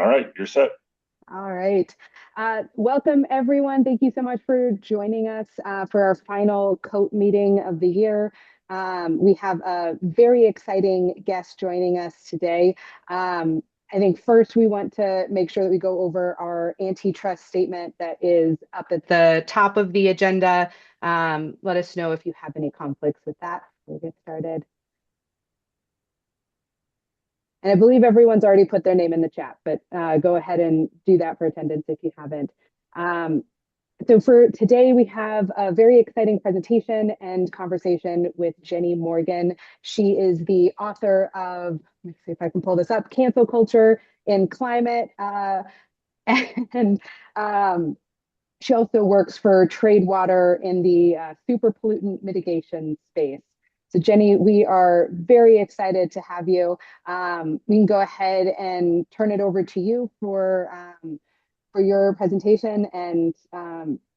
All right, you're set. All right. Welcome, everyone. Thank you so much for joining us for our final COAT meeting of the year. We have a very exciting guest joining us today. I think first we want to make sure that we go over our antitrust statement that is up at the top of the agenda. Let us know if you have any conflicts with that before we get started. And I believe everyone's already put their name in the chat, but go ahead and do that for attendance if you haven't. Um, so for today, we have a very exciting presentation and conversation with Jenny Morgan. She is the author of, let me see if I can pull this up, Cancel Culture in Climate. And she also works for Tradewater in the super pollutant mitigation space. So Jenny, we are very excited to have you. We can go ahead and turn it over to you for your presentation. And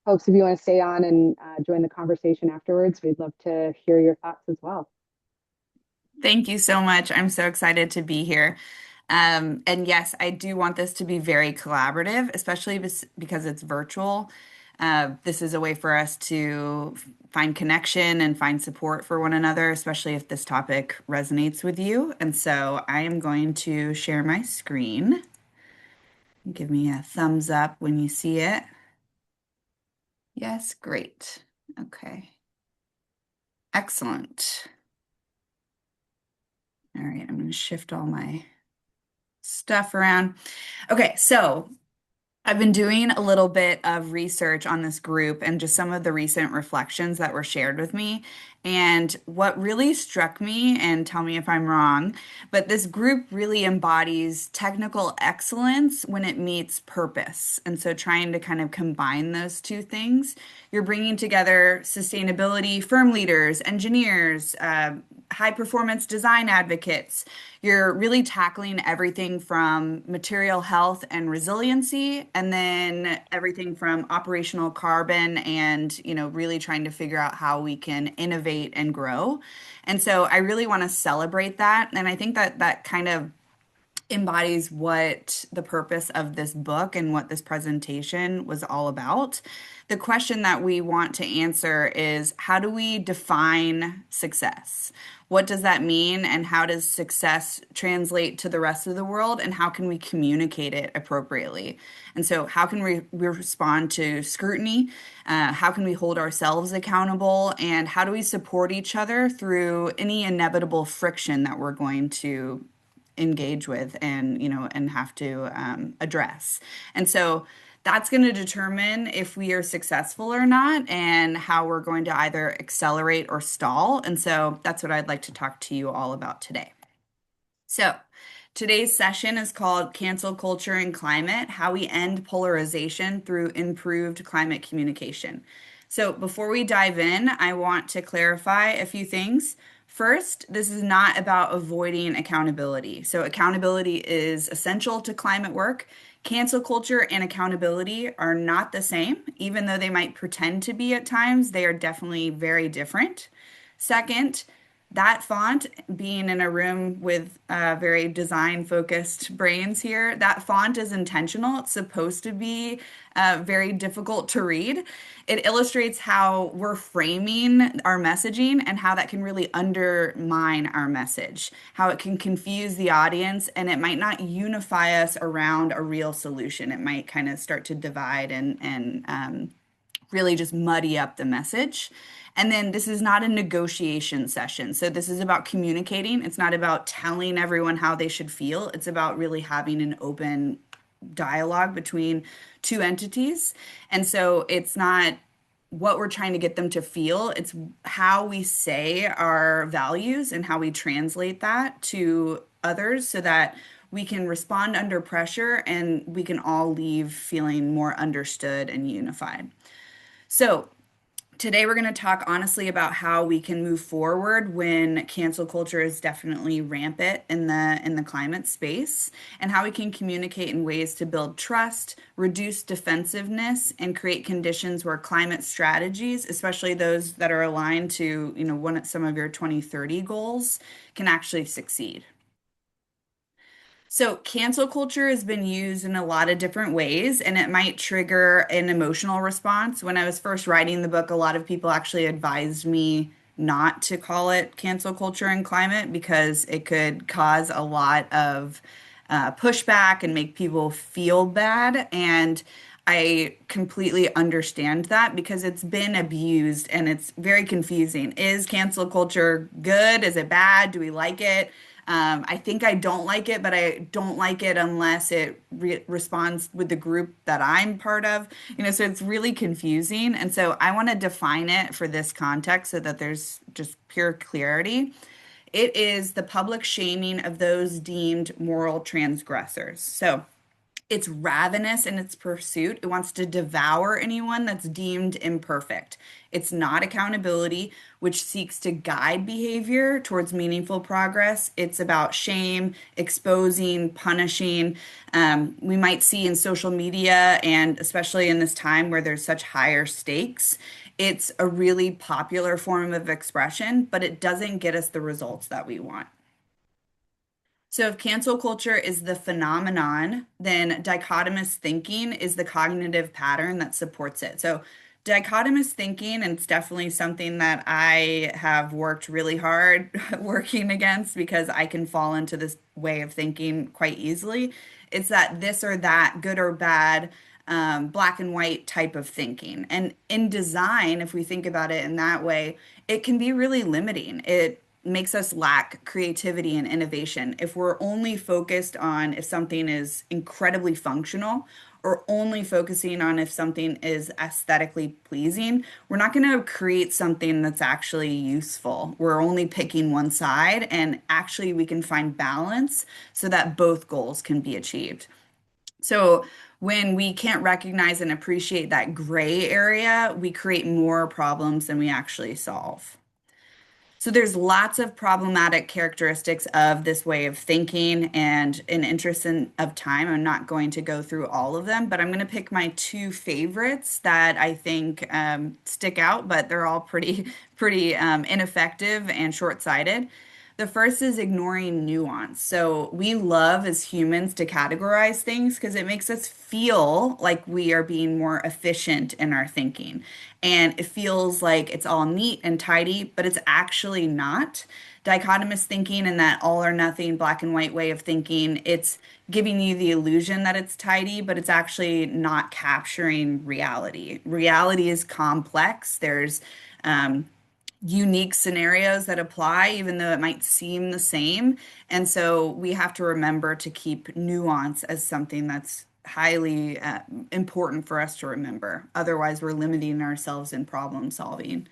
folks, if you want to stay on and join the conversation afterwards, we'd love to hear your thoughts as well. Thank you so much. I'm so excited to be here. And yes, I do want this to be very collaborative, especially because it's virtual. This is a way for us to find connection and find support for one another, especially if this topic resonates with you. And so I am going to share my screen. Give me a thumbs up when you see it. Yes, great. Okay. Excellent. All right, I'm going to shift all my stuff around. Okay, so I've been doing a little bit of research on this group and just some of the recent reflections that were shared with me. And what really struck me, and tell me if I'm wrong, but this group really embodies technical excellence when it meets purpose. And so trying to kind of combine those two things, you're bringing together sustainability firm leaders, engineers, high performance design advocates. You're really tackling everything from material health and resiliency, and then everything from operational carbon and, really trying to figure out how we can innovate and grow. And so I really want to celebrate that. And I think that that kind of embodies what the purpose of this book and what this presentation was all about. The question that we want to answer is, how do we define success? What does that mean, and how does success translate to the rest of the world, and how can we communicate it appropriately? And so, how can we respond to scrutiny? How can we hold ourselves accountable? And how do we support each other through any inevitable friction that we're going to engage with and and have to address? And so that's going to determine if we are successful or not, and how we're going to either accelerate or stall. And so that's what I'd like to talk to you all about today. So today's session is called Cancel Culture and Climate: How We End Polarization Through Improved Climate Communication. So before we dive in, I want to clarify a few things. First, this is not about avoiding accountability. So accountability is essential to climate work. Cancel culture and accountability are not the same, even though they might pretend to be at times. They are definitely very different. Second, that font, being in a room with very design focused brains here, that font is intentional. It's supposed to be very difficult to read. It illustrates how we're framing our messaging and how that can really undermine our message, how it can confuse the audience, and it might not unify us around a real solution. It might kind of start to divide and really just muddy up the message. And then this is not a negotiation session. So this is about communicating. It's not about telling everyone how they should feel. It's about really having an open dialogue between two entities. And so it's not what we're trying to get them to feel, it's how we say our values and how we translate that to others so that we can respond under pressure and we can all leave feeling more understood and unified. So, today we're going to talk honestly about how we can move forward when cancel culture is definitely rampant in the climate space, and how we can communicate in ways to build trust, reduce defensiveness, and create conditions where climate strategies, especially those that are aligned to, some of your 2030 goals, can actually succeed. So, cancel culture has been used in a lot of different ways, and it might trigger an emotional response. When I was first writing the book, a lot of people actually advised me not to call it cancel culture and climate because it could cause a lot of pushback and make people feel bad. And I completely understand that because it's been abused and it's very confusing. Is cancel culture good? Is it bad? Do we like it? I think I don't like it, but I don't like it unless it responds with the group that I'm part of. So it's really confusing. And so I want to define it for this context so that there's just pure clarity. It is the public shaming of those deemed moral transgressors. So it's ravenous in its pursuit. It wants to devour anyone that's deemed imperfect. It's not accountability, which seeks to guide behavior towards meaningful progress. It's about shame, exposing, punishing. We might see in social media, and especially in this time where there's such higher stakes, it's a really popular form of expression, but it doesn't get us the results that we want. So, if cancel culture is the phenomenon, then dichotomous thinking is the cognitive pattern that supports it. So, dichotomous thinking, and it's definitely something that I have worked really hard working against because I can fall into this way of thinking quite easily. It's that this or that, good or bad, black and white type of thinking. And in design, if we think about it in that way, it can be really limiting. It makes us lack creativity and innovation. If we're only focused on if something is incredibly functional or only focusing on if something is aesthetically pleasing, we're not going to create something that's actually useful. We're only picking one side, and actually, we can find balance so that both goals can be achieved. So, when we can't recognize and appreciate that gray area, we create more problems than we actually solve. So there's lots of problematic characteristics of this way of thinking, and in interest of time, I'm not going to go through all of them, but I'm going to pick my two favorites that I think stick out, but they're all pretty ineffective and short-sighted. The first is ignoring nuance. So we love as humans to categorize things because it makes us feel like we are being more efficient in our thinking. And it feels like it's all neat and tidy, but it's actually not. Dichotomous thinking and that all or nothing black and white way of thinking, it's giving you the illusion that it's tidy, but it's actually not capturing reality. Reality is complex. There's unique scenarios that apply, even though it might seem the same. And so we have to remember to keep nuance as something that's highly important for us to remember. Otherwise, we're limiting ourselves in problem solving.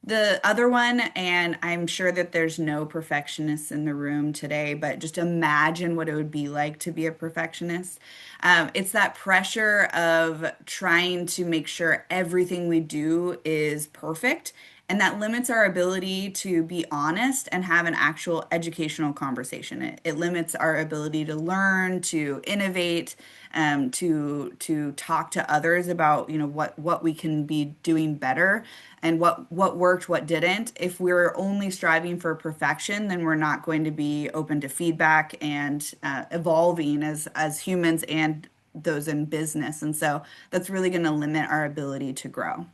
The other one, and I'm sure that there's no perfectionists in the room today, but just imagine what it would be like to be a perfectionist. It's that pressure of trying to make sure everything we do is perfect, and that limits our ability to be honest and have an actual educational conversation. It limits our ability to learn, to innovate, to talk to others about, what we can be doing better and what worked, what didn't. If we're only striving for perfection, then we're not going to be open to feedback and evolving as humans and those in business. And so that's really going to limit our ability to grow.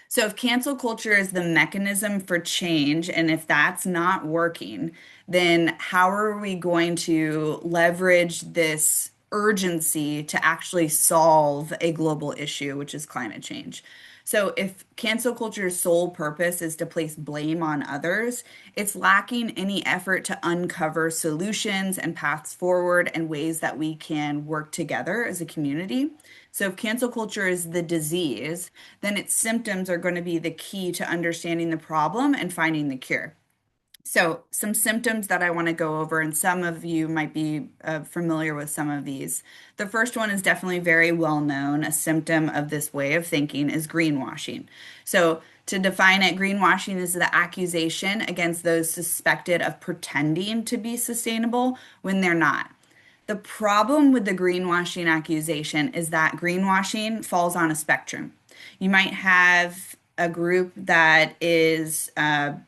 So, if cancel culture is the mechanism for change, and if that's not working, then how are we going to leverage this urgency to actually solve a global issue, which is climate change? So, if cancel culture's sole purpose is to place blame on others, it's lacking any effort to uncover solutions and paths forward and ways that we can work together as a community. So, if cancel culture is the disease, then its symptoms are going to be the key to understanding the problem and finding the cure. So, some symptoms that I want to go over, and some of you might be familiar with some of these. The first one is definitely very well known. A symptom of this way of thinking is greenwashing. So, to define it, greenwashing is the accusation against those suspected of pretending to be sustainable when they're not. The problem with the greenwashing accusation is that greenwashing falls on a spectrum. You might have a group that is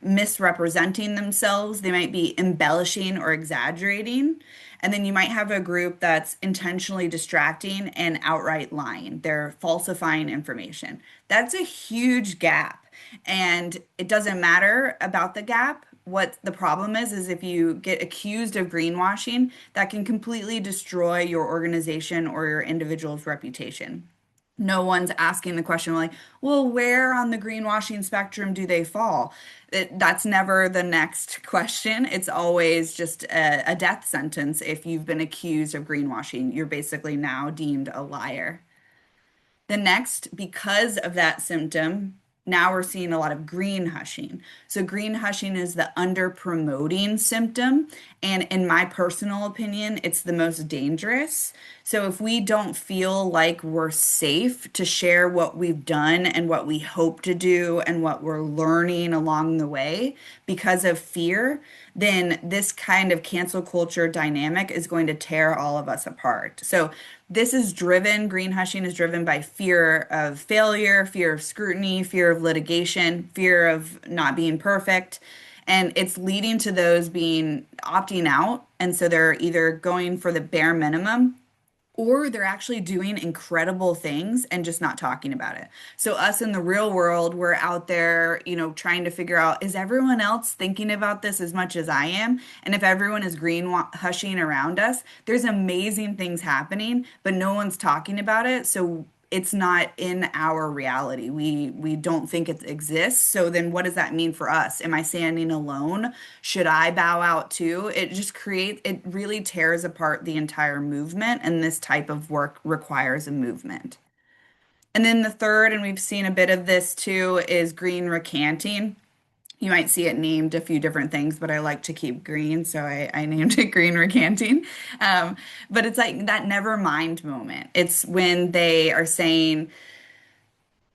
misrepresenting themselves. They might be embellishing or exaggerating. And then you might have a group that's intentionally distracting and outright lying. They're falsifying information. That's a huge gap. And it doesn't matter about the gap. What the problem is if you get accused of greenwashing, that can completely destroy your organization or your individual's reputation. No one's asking the question like, well, where on the greenwashing spectrum do they fall? That's never the next question. It's always just a death sentence. If you've been accused of greenwashing, you're basically now deemed a liar. The next, because of that symptom, now we're seeing a lot of green hushing. So, green hushing is the under promoting symptom. And in my personal opinion, it's the most dangerous. So, if we don't feel like we're safe to share what we've done and what we hope to do and what we're learning along the way because of fear, then this kind of cancel culture dynamic is going to tear all of us apart. So, green hushing is driven by fear of failure, fear of scrutiny, fear of litigation, fear of not being perfect. And it's leading to those being opting out. And so they're either going for the bare minimum or they're actually doing incredible things and just not talking about it. So us in the real world, we're out there, trying to figure out, is everyone else thinking about this as much as I am? And if everyone is hushing around us, there's amazing things happening, but no one's talking about it. So it's not in our reality. We don't think it exists. So then what does that mean for us? Am I standing alone? Should I bow out too? It really tears apart the entire movement, and this type of work requires a movement. And then the third, and we've seen a bit of this too, is green recanting. You might see it named a few different things, but I like to keep green, so I named it green recanting. But it's like that never mind moment. It's when they are saying,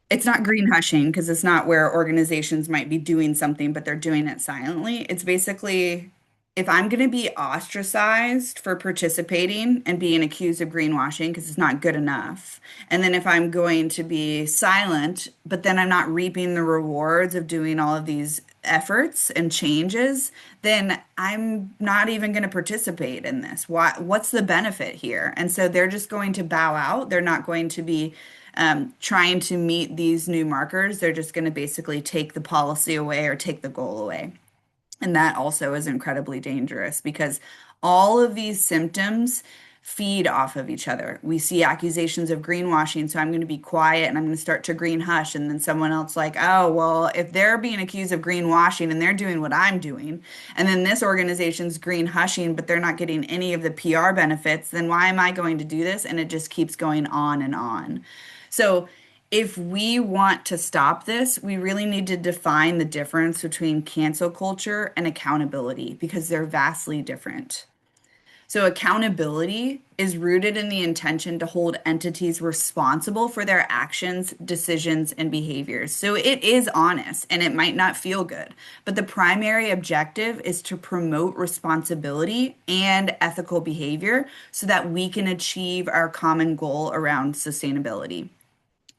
it's not green hushing because it's not where organizations might be doing something, but they're doing it silently. It's basically if I'm going to be ostracized for participating and being accused of greenwashing because it's not good enough, and then if I'm going to be silent, but then I'm not reaping the rewards of doing all of these efforts and changes, then I'm not even going to participate in this. What's the benefit here? And so they're just going to bow out. They're not going to be trying to meet these new markers. They're just going to basically take the policy away or take the goal away. And that also is incredibly dangerous because all of these symptoms feed off of each other. We see accusations of greenwashing, so I'm going to be quiet and I'm going to start to green hush. And then someone else like, oh, well, if they're being accused of greenwashing and they're doing what I'm doing, and then this organization's green hushing, but they're not getting any of the PR benefits, then why am I going to do this? And it just keeps going on and on. So if we want to stop this, we really need to define the difference between cancel culture and accountability because they're vastly different. So, accountability is rooted in the intention to hold entities responsible for their actions, decisions, and behaviors. So, it is honest and it might not feel good, but the primary objective is to promote responsibility and ethical behavior so that we can achieve our common goal around sustainability.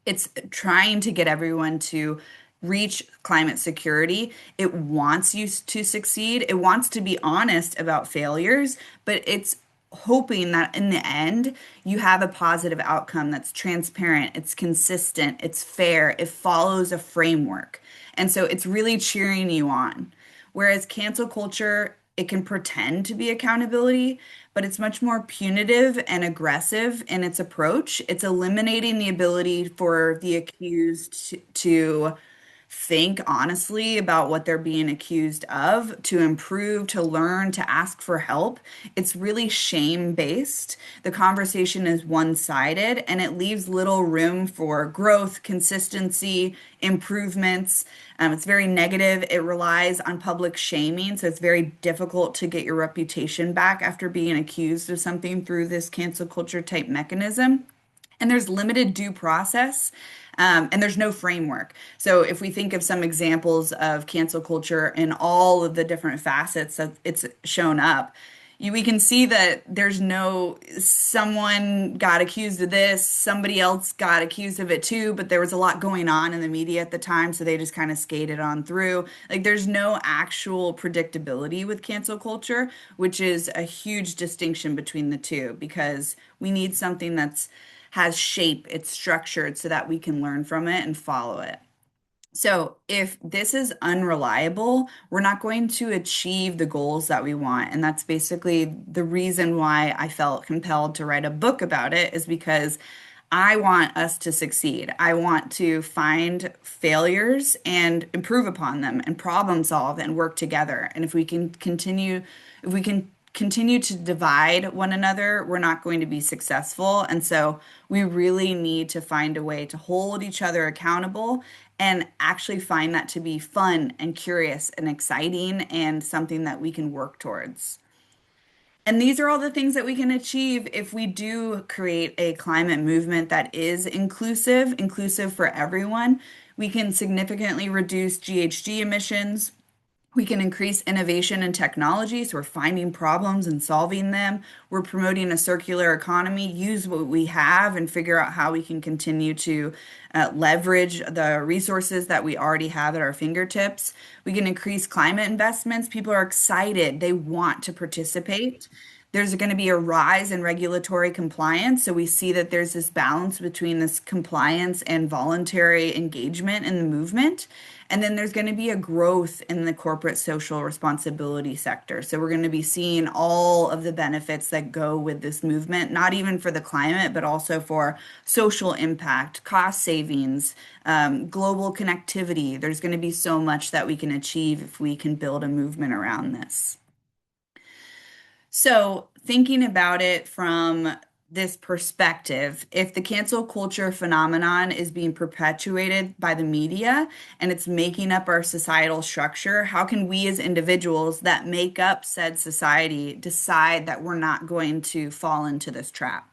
It's trying to get everyone to reach climate security. It wants you to succeed. It wants to be honest about failures, but it's hoping that in the end, you have a positive outcome that's transparent, it's consistent, it's fair, it follows a framework. And so it's really cheering you on. Whereas cancel culture, it can pretend to be accountability, but it's much more punitive and aggressive in its approach. It's eliminating the ability for the accused to think honestly about what they're being accused of, to improve, to learn, to ask for help. It's really shame-based. The conversation is one-sided and it leaves little room for growth, consistency, improvements. It's very negative. It relies on public shaming, so it's very difficult to get your reputation back after being accused of something through this cancel culture type mechanism. And there's limited due process, and there's no framework. So if we think of some examples of cancel culture in all of the different facets that it's shown up, we can see that there's no someone got accused of this, somebody else got accused of it too, but there was a lot going on in the media at the time, so they just kind of skated on through. Like there's no actual predictability with cancel culture, which is a huge distinction between the two because we need something that's has shape, it's structured so that we can learn from it and follow it. So, if this is unreliable, we're not going to achieve the goals that we want. And that's basically the reason why I felt compelled to write a book about it, is because I want us to succeed. I want to find failures and improve upon them and problem solve and work together. And if we can continue to divide one another, we're not going to be successful. And so we really need to find a way to hold each other accountable and actually find that to be fun and curious and exciting and something that we can work towards. And these are all the things that we can achieve if we do create a climate movement that is inclusive for everyone. We can significantly reduce GHG emissions. We can increase innovation and technology, so we're finding problems and solving them. We're promoting a circular economy, use what we have and figure out how we can continue to leverage the resources that we already have at our fingertips. We can increase climate investments. People are excited, they want to participate. There's going to be a rise in regulatory compliance. So we see that there's this balance between this compliance and voluntary engagement in the movement. And then there's going to be a growth in the corporate social responsibility sector. So we're going to be seeing all of the benefits that go with this movement, not even for the climate, but also for social impact, cost savings, global connectivity. There's going to be so much that we can achieve if we can build a movement around this. So, thinking about it from this perspective, if the cancel culture phenomenon is being perpetuated by the media and it's making up our societal structure, how can we as individuals that make up said society decide that we're not going to fall into this trap?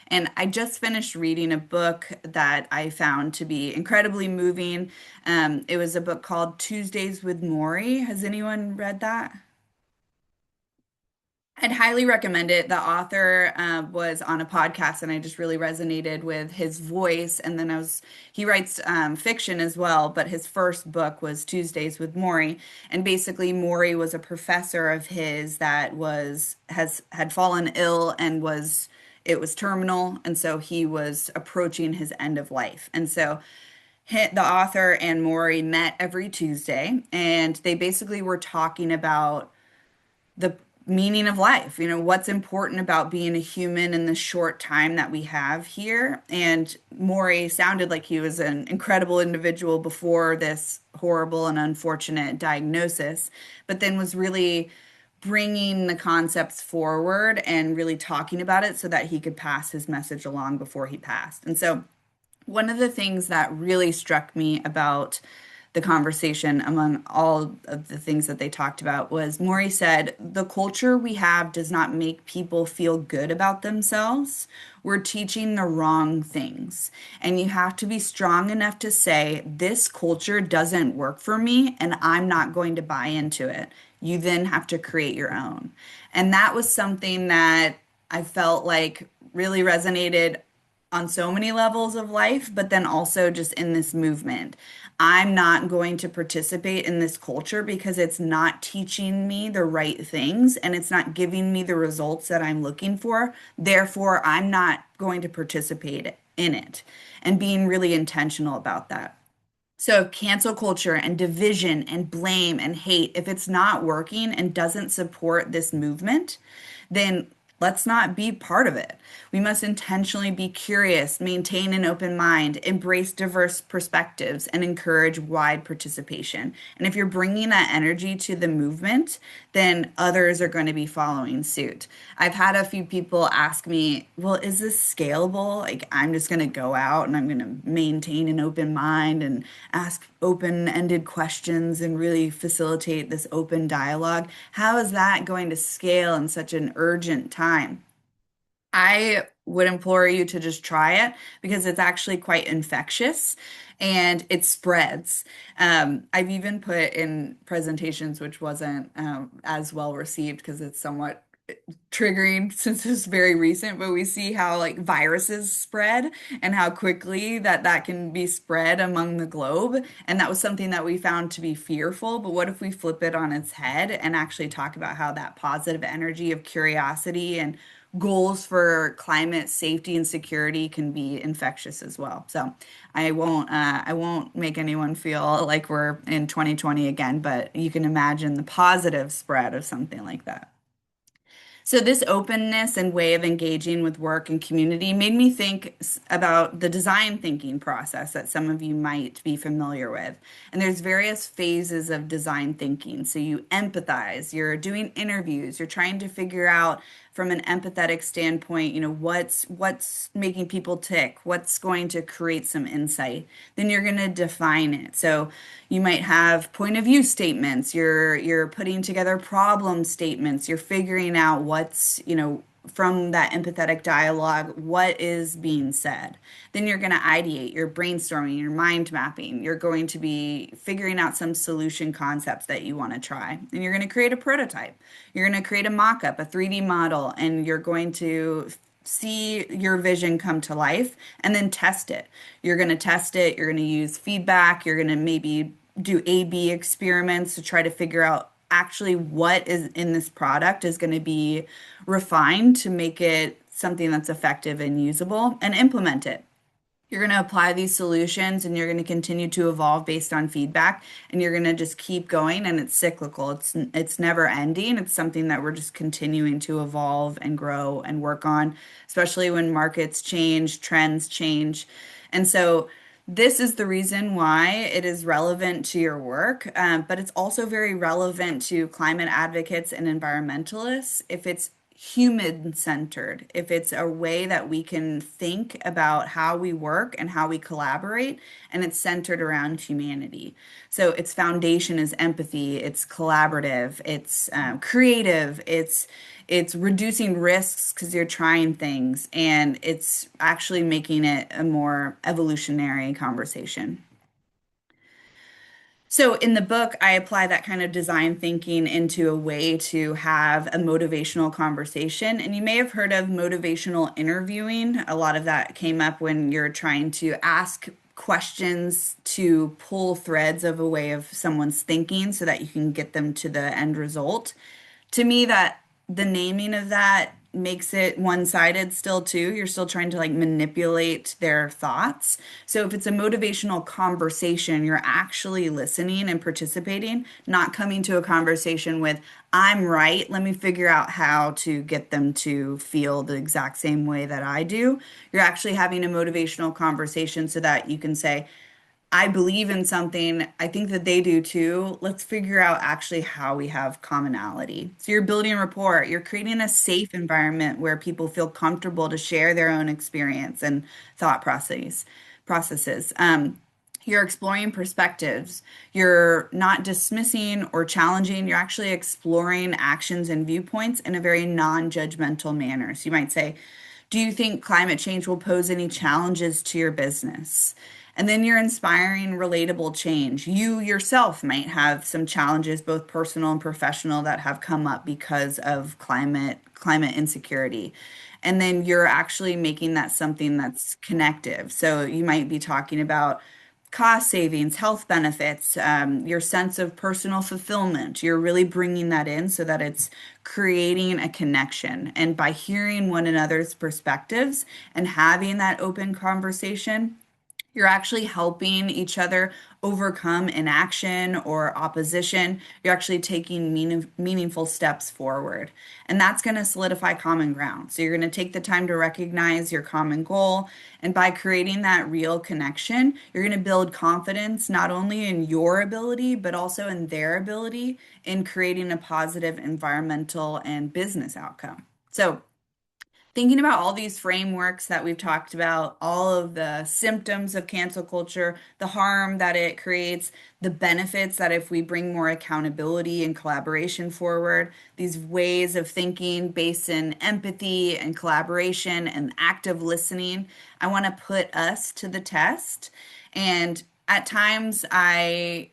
And I just finished reading a book that I found to be incredibly moving. It was a book called Tuesdays with Morrie. Has anyone read that? I'd highly recommend it. The author was on a podcast, and I just really resonated with his voice. And then he writes fiction as well, but his first book was Tuesdays with Maury. And basically, Maury was a professor of his that had fallen ill and it was terminal. And so he was approaching his end of life. And so the author and Maury met every Tuesday, and they basically were talking about the meaning of life, what's important about being a human in the short time that we have here. And Maury sounded like he was an incredible individual before this horrible and unfortunate diagnosis, but then was really bringing the concepts forward and really talking about it so that he could pass his message along before he passed. And so one of the things that really struck me about the conversation among all of the things that they talked about was Maury said, the culture we have does not make people feel good about themselves. We're teaching the wrong things. And you have to be strong enough to say, this culture doesn't work for me and I'm not going to buy into it. You then have to create your own. And that was something that I felt like really resonated on so many levels of life, but then also just in this movement. I'm not going to participate in this culture because it's not teaching me the right things and it's not giving me the results that I'm looking for. Therefore, I'm not going to participate in it and being really intentional about that. So, cancel culture and division and blame and hate, if it's not working and doesn't support this movement, then let's not be part of it. We must intentionally be curious, maintain an open mind, embrace diverse perspectives, and encourage wide participation. And if you're bringing that energy to the movement, then others are going to be following suit. I've had a few people ask me, well, is this scalable? Like, I'm just going to go out and I'm going to maintain an open mind and ask open-ended questions and really facilitate this open dialogue. How is that going to scale in such an urgent time? I would implore you to just try it because it's actually quite infectious and it spreads. I've even put in presentations which wasn't as well received because it's somewhat triggering since it's very recent, but we see how like viruses spread and how quickly that can be spread among the globe. And that was something that we found to be fearful. But what if we flip it on its head and actually talk about how that positive energy of curiosity and goals for climate safety and security can be infectious as well. So I won't make anyone feel like we're in 2020 again, but you can imagine the positive spread of something like that. So, this openness and way of engaging with work and community made me think about the design thinking process that some of you might be familiar with. And there's various phases of design thinking. So, you empathize, you're doing interviews, you're trying to figure out from an empathetic standpoint, what's making people tick, what's going to create some insight. Then you're going to define it. So, you might have point of view statements, you're putting together problem statements, you're figuring out from that empathetic dialogue, what is being said. Then you're going to ideate, you're brainstorming, you're mind mapping, you're going to be figuring out some solution concepts that you want to try. And you're going to create a prototype. You're going to create a mock-up, a 3D model, and you're going to see your vision come to life and then test it. You're going to test it, you're going to use feedback, you're going to maybe do A/B experiments to try to figure out actually what is in this product is going to be refined to make it something that's effective and usable and implement it. You're going to apply these solutions and you're going to continue to evolve based on feedback and you're going to just keep going and it's cyclical. It's never ending. It's something that we're just continuing to evolve and grow and work on, especially when markets change, trends change. And so this is the reason why it is relevant to your work, but it's also very relevant to climate advocates and environmentalists if it's human centered, if it's a way that we can think about how we work and how we collaborate, and it's centered around humanity. So its foundation is empathy, it's collaborative, it's creative, it's reducing risks because you're trying things, and it's actually making it a more evolutionary conversation. So in the book, I apply that kind of design thinking into a way to have a motivational conversation. And you may have heard of motivational interviewing. A lot of that came up when you're trying to ask questions to pull threads of a way of someone's thinking so that you can get them to the end result. To me, that the naming of that makes it one-sided still too. You're still trying to like manipulate their thoughts. So if it's a motivational conversation, you're actually listening and participating, not coming to a conversation with, I'm right, let me figure out how to get them to feel the exact same way that I do. You're actually having a motivational conversation so that you can say, I believe in something. I think that they do too. Let's figure out actually how we have commonality. So you're building rapport. You're creating a safe environment where people feel comfortable to share their own experience and thought processes. You're exploring perspectives. You're not dismissing or challenging. You're actually exploring actions and viewpoints in a very non-judgmental manner. So you might say, do you think climate change will pose any challenges to your business? And then you're inspiring relatable change. You yourself might have some challenges, both personal and professional, that have come up because of climate insecurity. And then you're actually making that something that's connective. So you might be talking about cost savings, health benefits, your sense of personal fulfillment. You're really bringing that in so that it's creating a connection. And by hearing one another's perspectives and having that open conversation, you're actually helping each other overcome inaction or opposition. You're actually taking meaningful steps forward. And that's going to solidify common ground. So you're going to take the time to recognize your common goal. And by creating that real connection, you're going to build confidence not only in your ability, but also in their ability in creating a positive environmental and business outcome. So thinking about all these frameworks that we've talked about, all of the symptoms of cancel culture, the harm that it creates, the benefits that if we bring more accountability and collaboration forward, these ways of thinking based in empathy and collaboration and active listening, I want to put us to the test. And at times I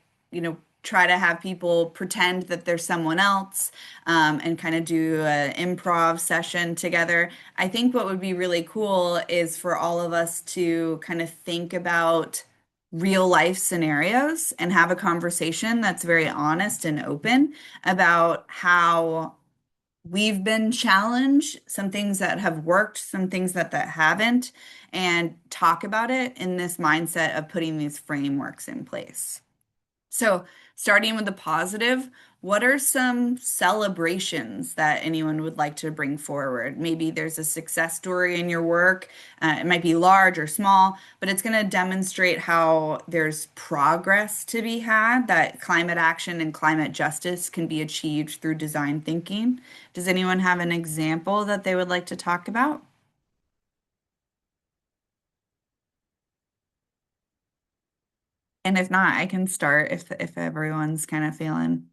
try to have people pretend that there's someone else and kind of do an improv session together. I think what would be really cool is for all of us to kind of think about real life scenarios and have a conversation that's very honest and open about how we've been challenged, some things that have worked, some things that haven't, and talk about it in this mindset of putting these frameworks in place. So, starting with the positive, what are some celebrations that anyone would like to bring forward? Maybe there's a success story in your work. It might be large or small, but it's going to demonstrate how there's progress to be had, that climate action and climate justice can be achieved through design thinking. Does anyone have an example that they would like to talk about? And if not, I can start if everyone's kind of feeling.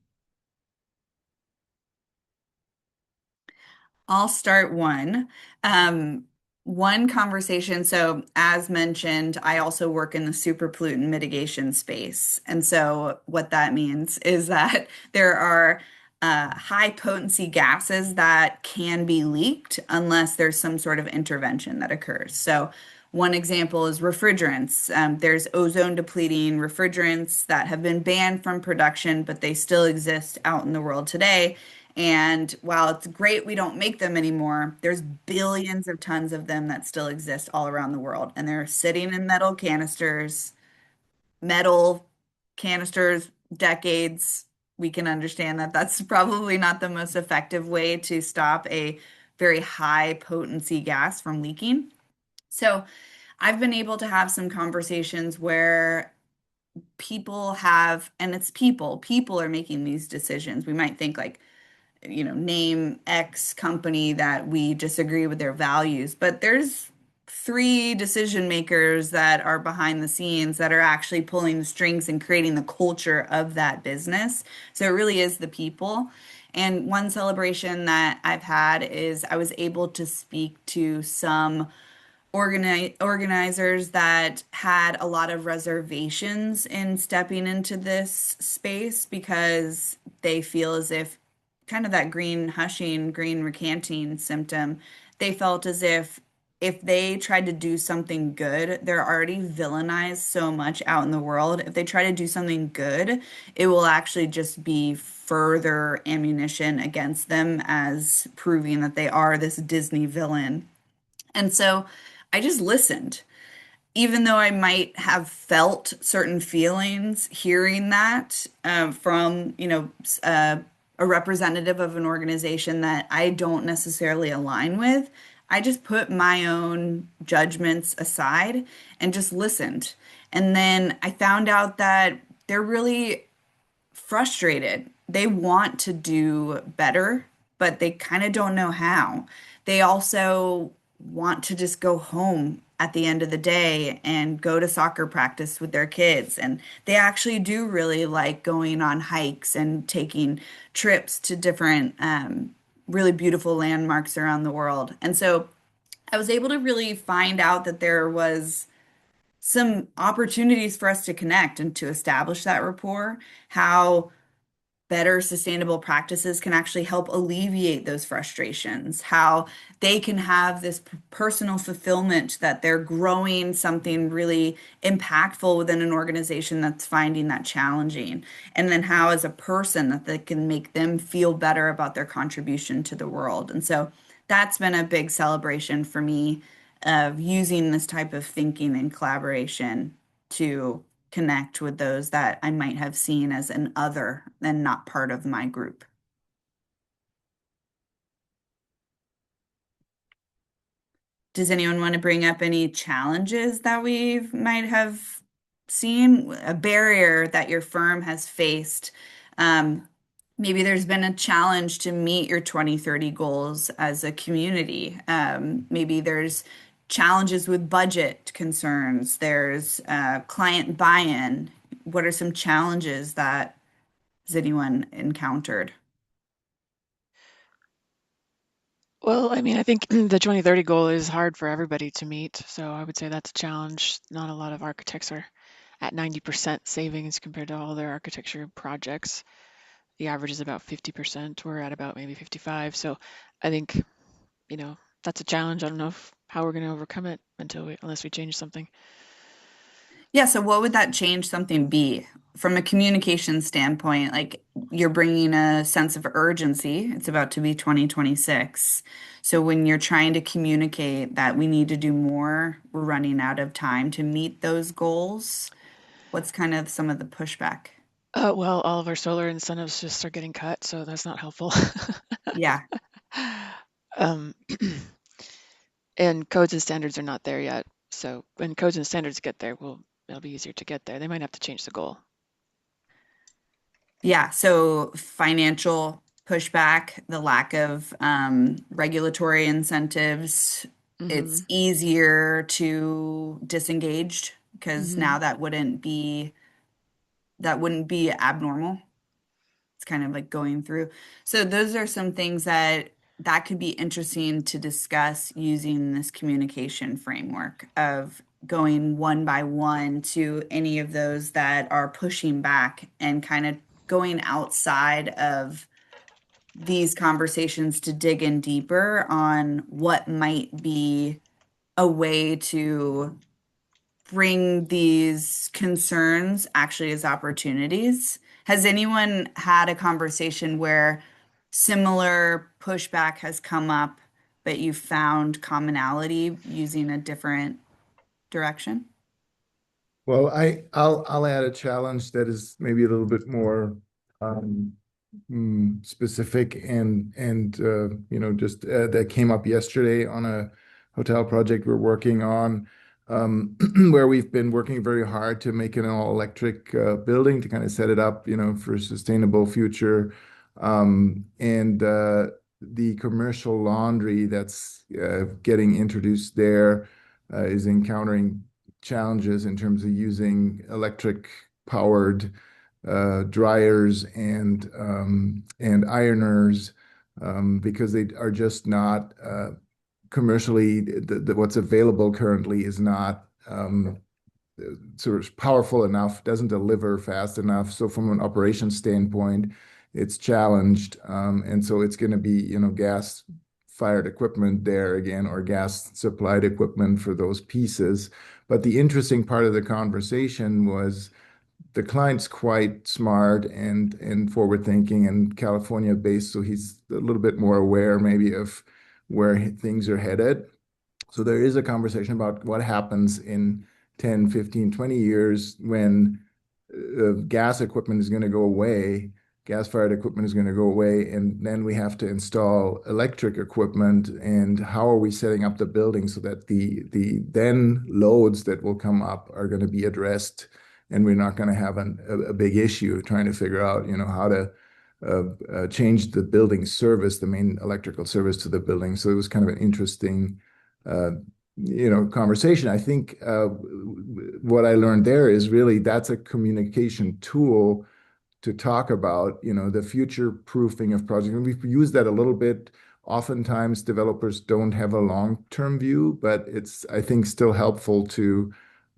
I'll start one. Um, One conversation. So, as mentioned, I also work in the super pollutant mitigation space. And so, what that means is that there are high potency gases that can be leaked unless there's some sort of intervention that occurs. So, one example is refrigerants. There's ozone depleting refrigerants that have been banned from production, but they still exist out in the world today. And while it's great we don't make them anymore, there's billions of tons of them that still exist all around the world. And they're sitting in metal canisters, decades. We can understand that that's probably not the most effective way to stop a very high potency gas from leaking. So I've been able to have some conversations where people have, and it's people are making these decisions. We might think like, name X company that we disagree with their values, but there's three decision makers that are behind the scenes that are actually pulling the strings and creating the culture of that business. So it really is the people. And one celebration that I've had is I was able to speak to some organizers that had a lot of reservations in stepping into this space because they feel as if kind of that green hushing, green recanting symptom, they felt as if they tried to do something good, they're already villainized so much out in the world. If they try to do something good, it will actually just be further ammunition against them as proving that they are this Disney villain. And so I just listened. Even though I might have felt certain feelings hearing that from, a representative of an organization that I don't necessarily align with, I just put my own judgments aside and just listened. And then I found out that they're really frustrated. They want to do better, but they kind of don't know how. They also want to just go home at the end of the day and go to soccer practice with their kids. And they actually do really like going on hikes and taking trips to different, really beautiful landmarks around the world. And so I was able to really find out that there was some opportunities for us to connect and to establish that rapport, how better sustainable practices can actually help alleviate those frustrations, how they can have this personal fulfillment that they're growing something really impactful within an organization that's finding that challenging, and then how as a person that they can make them feel better about their contribution to the world. And so that's been a big celebration for me of using this type of thinking and collaboration to connect with those that I might have seen as an other and not part of my group. Does anyone want to bring up any challenges that we might have seen? A barrier that your firm has faced? Um, Maybe there's been a challenge to meet your 2030 goals as a community. Maybe there's challenges with budget concerns. There's client buy-in. What are some challenges that has anyone encountered? Well, I mean, I think the 2030 goal is hard for everybody to meet. So I would say that's a challenge. Not a lot of architects are at 90% savings compared to all their architecture projects. The average is about 50%. We're at about maybe 55. So I think, that's a challenge. I don't know how we're going to overcome it unless we change something. Yeah, so what would that change something be from a communication standpoint? Like you're bringing a sense of urgency. It's about to be 2026. So when you're trying to communicate that we need to do more, we're running out of time to meet those goals. What's kind of some of the pushback? Well, all of our solar incentives just are getting cut, so that's not helpful. Yeah. um, and codes and standards are not there yet. So when codes and standards get there, it'll be easier to get there. They might have to change the goal. Yeah, so financial pushback, the lack of regulatory incentives, Mm-hmm. it's easier to disengage because Mm-hmm. now that wouldn't be abnormal. It's kind of like going through. So those are some things that could be interesting to discuss using this communication framework of going one by one to any of those that are pushing back and kind of going outside of these conversations to dig in deeper on what might be a way to bring these concerns actually as opportunities. Has anyone had a conversation where similar pushback has come up, but you found commonality using a different direction? Well, I'll add a challenge that is maybe a little bit more um, specific and just that came up yesterday on a hotel project we're working on, where we've been working very hard to make an all electric building to kind of set it up, for a sustainable future. And the commercial laundry that's getting introduced there is encountering challenges in terms of using electric powered dryers and ironers because they are just not commercially what's available currently is not sort of powerful enough, doesn't deliver fast enough. So from an operations standpoint, it's challenged, and so it's going to be gas fired equipment there again or gas supplied equipment for those pieces. But the interesting part of the conversation was the client's quite smart and forward thinking and California based, so he's a little bit more aware maybe of where things are headed. So there is a conversation about what happens in 10, 15, 20 years when gas equipment is going to go away, gas-fired equipment is going to go away, and then we have to install electric equipment. And how are we setting up the building so that the then loads that will come up are going to be addressed, and we're not going to have a big issue trying to figure out, how to change the building service, the main electrical service to the building. So it was kind of an interesting uh, conversation. I think what I learned there is really that's a communication tool to talk about, the future proofing of projects. And we've used that a little bit. Oftentimes, developers don't have a long-term view, but it's, I think, still helpful to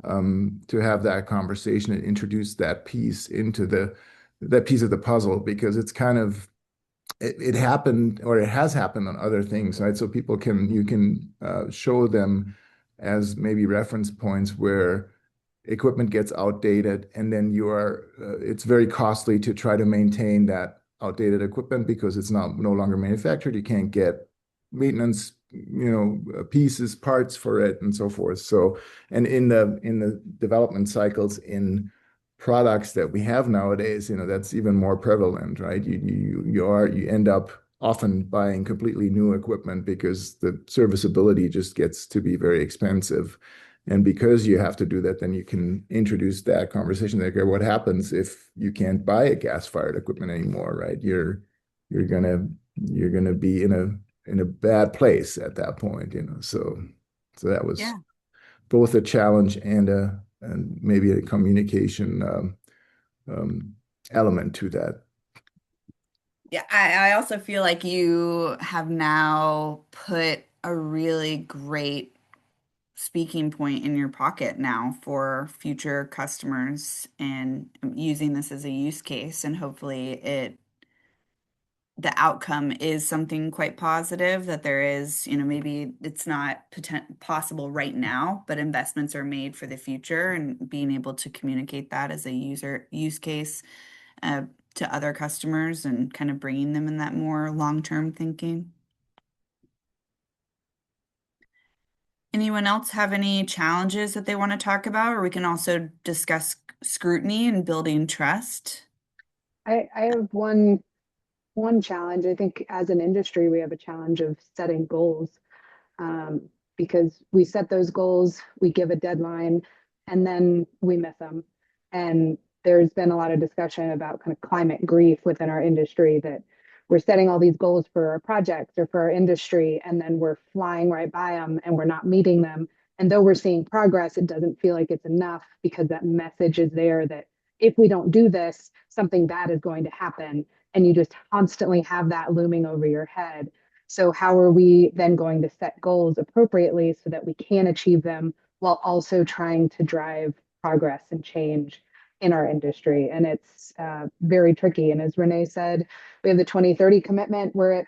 have that conversation and introduce that piece into that piece of the puzzle because it's kind of it happened or it has happened on other things, right? So you can show them as maybe reference points where equipment gets outdated and then it's very costly to try to maintain that outdated equipment because it's no longer manufactured. You can't get maintenance, pieces, parts for it and so forth. So, and in the development cycles in products that we have nowadays, that's even more prevalent, right? You end up often buying completely new equipment because the serviceability just gets to be very expensive. And because you have to do that, then you can introduce that conversation like, okay, what happens if you can't buy a gas-fired equipment anymore, right? You're gonna you're gonna be in a bad place at that point, So that was Yeah. both a challenge and maybe a communication um, element to that. Yeah, I also feel like you have now put a really great speaking point in your pocket now for future customers and using this as a use case. And hopefully the outcome is something quite positive, that there is, maybe it's not possible right now, but investments are made for the future, and being able to communicate that as a use case uh, to other customers and kind of bringing them in that more long-term thinking. Anyone else have any challenges that they want to talk about, or we can also discuss scrutiny and building trust? I have one challenge. I think as an industry, we have a challenge of setting goals, um, because we set those goals, we give a deadline, and then we miss them. And there's been a lot of discussion about kind of climate grief within our industry, that we're setting all these goals for our projects or for our industry, and then we're flying right by them and we're not meeting them. And though we're seeing progress, it doesn't feel like it's enough, because that message is there that if we don't do this, something bad is going to happen. And you just constantly have that looming over your head. So how are we then going to set goals appropriately so that we can achieve them while also trying to drive progress and change in our industry? And it's very tricky. And as Renee said, we have the 2030 commitment. We're at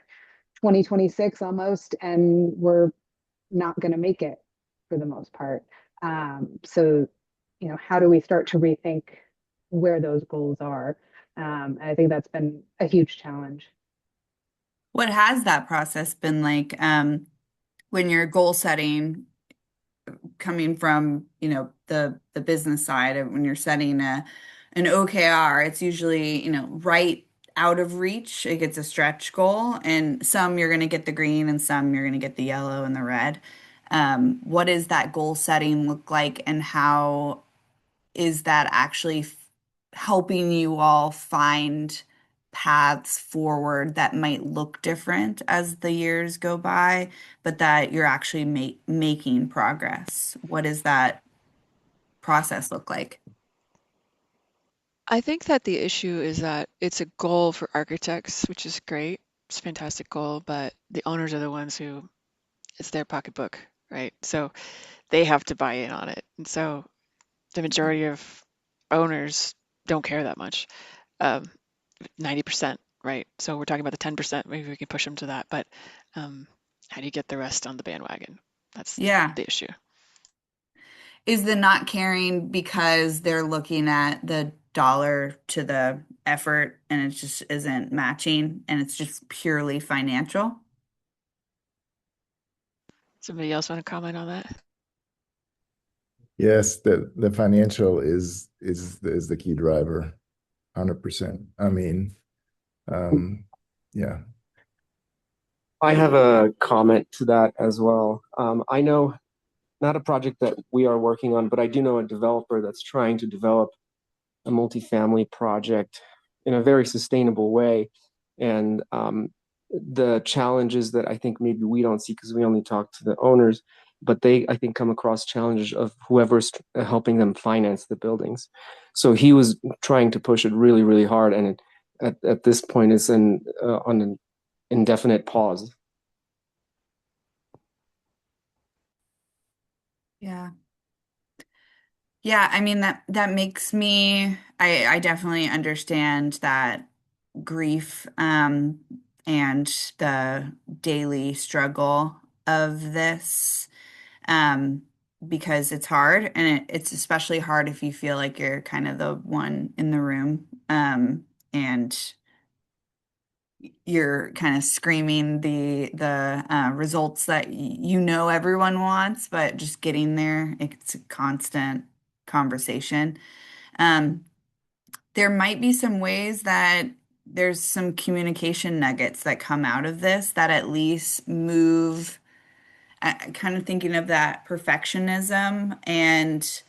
2026 almost, and we're not going to make it for the most part. So, how do we start to rethink where those goals are? I think that's been a huge challenge. What has that process been like when you're goal setting, coming from, the business side, and when you're setting an OKR, it's usually, right out of reach. It gets a stretch goal, and some you're going to get the green, and some you're going to get the yellow and the red. What does that goal setting look like, and how is that actually helping you all find paths forward that might look different as the years go by, but that you're actually making progress? What does that process look like? I think that the issue is that it's a goal for architects, which is great. It's a fantastic goal, but the owners are the ones who it's their pocketbook, right? So they have to buy in on it. And so the majority of owners don't care that much. Um, 90%, right? So we're talking about the 10%, maybe we can push them to that. But um, how do you get the rest on the bandwagon? That's Yeah. the issue. Is the not caring because they're looking at the dollar to the effort and it just isn't matching and it's just purely financial? Somebody else want to comment on that? Yes, the financial is the key driver, 100%. I mean, yeah. I have a comment to that as well. I know not a project that we are working on, but I do know a developer that's trying to develop a multifamily project in a very sustainable way. And the challenges that I think maybe we don't see because we only talk to the owners, but they, I think, come across challenges of whoever's helping them finance the buildings. So he was trying to push it really, really hard. And at this point, it's on an indefinite pause. Yeah. Yeah, I mean that makes me I definitely understand that grief and the daily struggle of this um because it's hard, and it's especially hard if you feel like you're kind of the one in the room and you're kind of screaming the results that everyone wants, but just getting there, it's a constant conversation. Um, there might be some ways that there's some communication nuggets that come out of this that at least move, kind of thinking of that perfectionism. And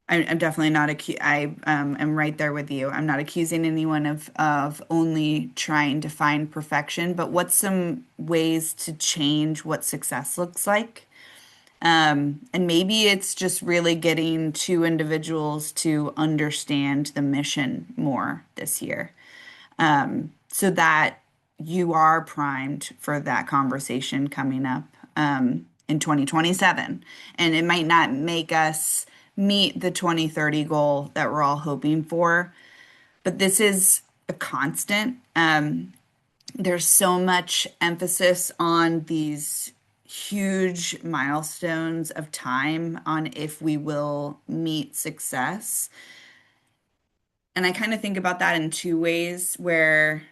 I'm definitely not I am right there with you. I'm not accusing anyone of only trying to find perfection, but what's some ways to change what success looks like? And maybe it's just really getting two individuals to understand the mission more this year, so that you are primed for that conversation coming up. in 2027. And it might not make us meet the 2030 goal that we're all hoping for, but this is a constant. There's so much emphasis on these huge milestones of time on if we will meet success. And I kind of think about that in two ways, where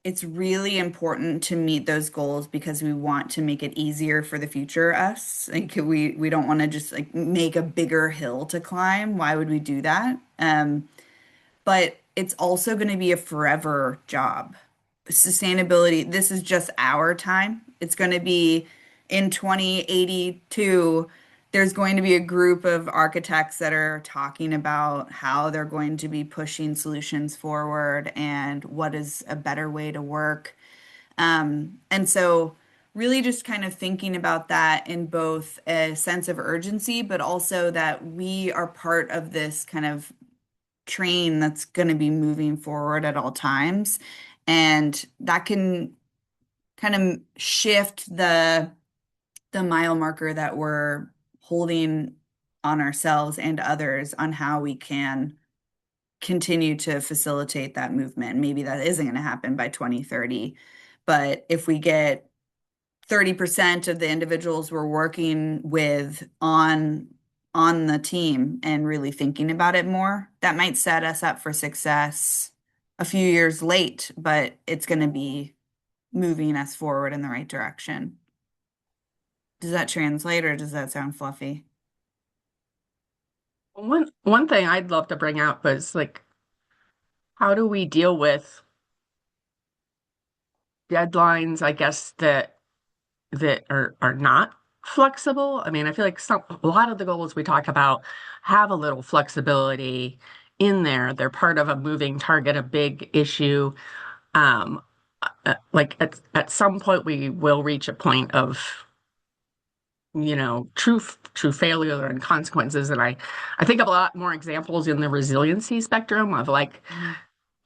it's really important to meet those goals because we want to make it easier for the future us. Like we don't want to just like make a bigger hill to climb. Why would we do that? But it's also going to be a forever job. Sustainability, this is just our time. It's going to be in 2082, there's going to be a group of architects that are talking about how they're going to be pushing solutions forward and what is a better way to work. And so, really, just kind of thinking about that in both a sense of urgency, but also that we are part of this kind of train that's going to be moving forward at all times. And that can kind of shift the mile marker that we're holding on ourselves and others on how we can continue to facilitate that movement. Maybe that isn't going to happen by 2030, but if we get 30% of the individuals we're working with on the team and really thinking about it more, that might set us up for success a few years late, but it's going to be moving us forward in the right direction. Does that translate or does that sound fluffy? One thing I'd love to bring out was like, how do we deal with deadlines, I guess, that are not flexible? I mean, I feel like a lot of the goals we talk about have a little flexibility in there. They're part of a moving target, a big issue. Um, like at some point we will reach a point of, true failure and consequences. And I think of a lot more examples in the resiliency spectrum of like,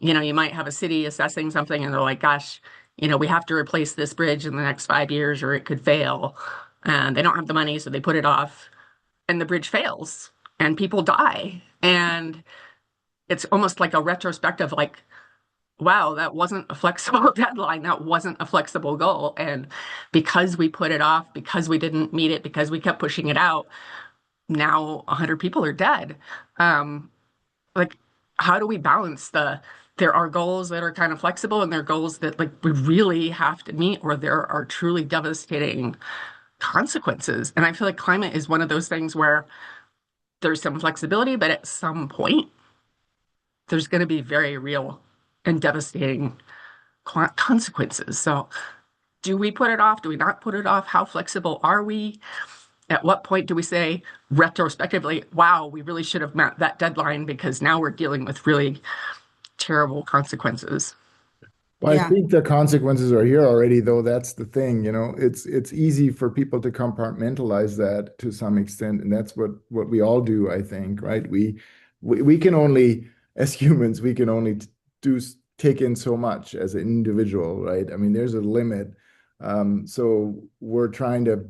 you might have a city assessing something and they're like, gosh, we have to replace this bridge in the next 5 years or it could fail. And they don't have the money, so they put it off and the bridge fails and people die. And it's almost like a retrospective, like, wow, that wasn't a flexible deadline. That wasn't a flexible goal. And because we put it off, because we didn't meet it, because we kept pushing it out, now 100 people are dead. Like, how do we balance there are goals that are kind of flexible and there are goals that like we really have to meet, or there are truly devastating consequences. And I feel like climate is one of those things where there's some flexibility, but at some point, there's going to be very real and devastating consequences. So, do we put it off? Do we not put it off? How flexible are we? At what point do we say retrospectively, wow, we really should have met that deadline because now we're dealing with really terrible consequences? Well, I Yeah. think the consequences are here already, though. That's the thing, it's easy for people to compartmentalize that to some extent, and that's what we all do, I think, right? We can only, as humans, we can only do take in so much as an individual, right? I mean, there's a limit. So we're trying to,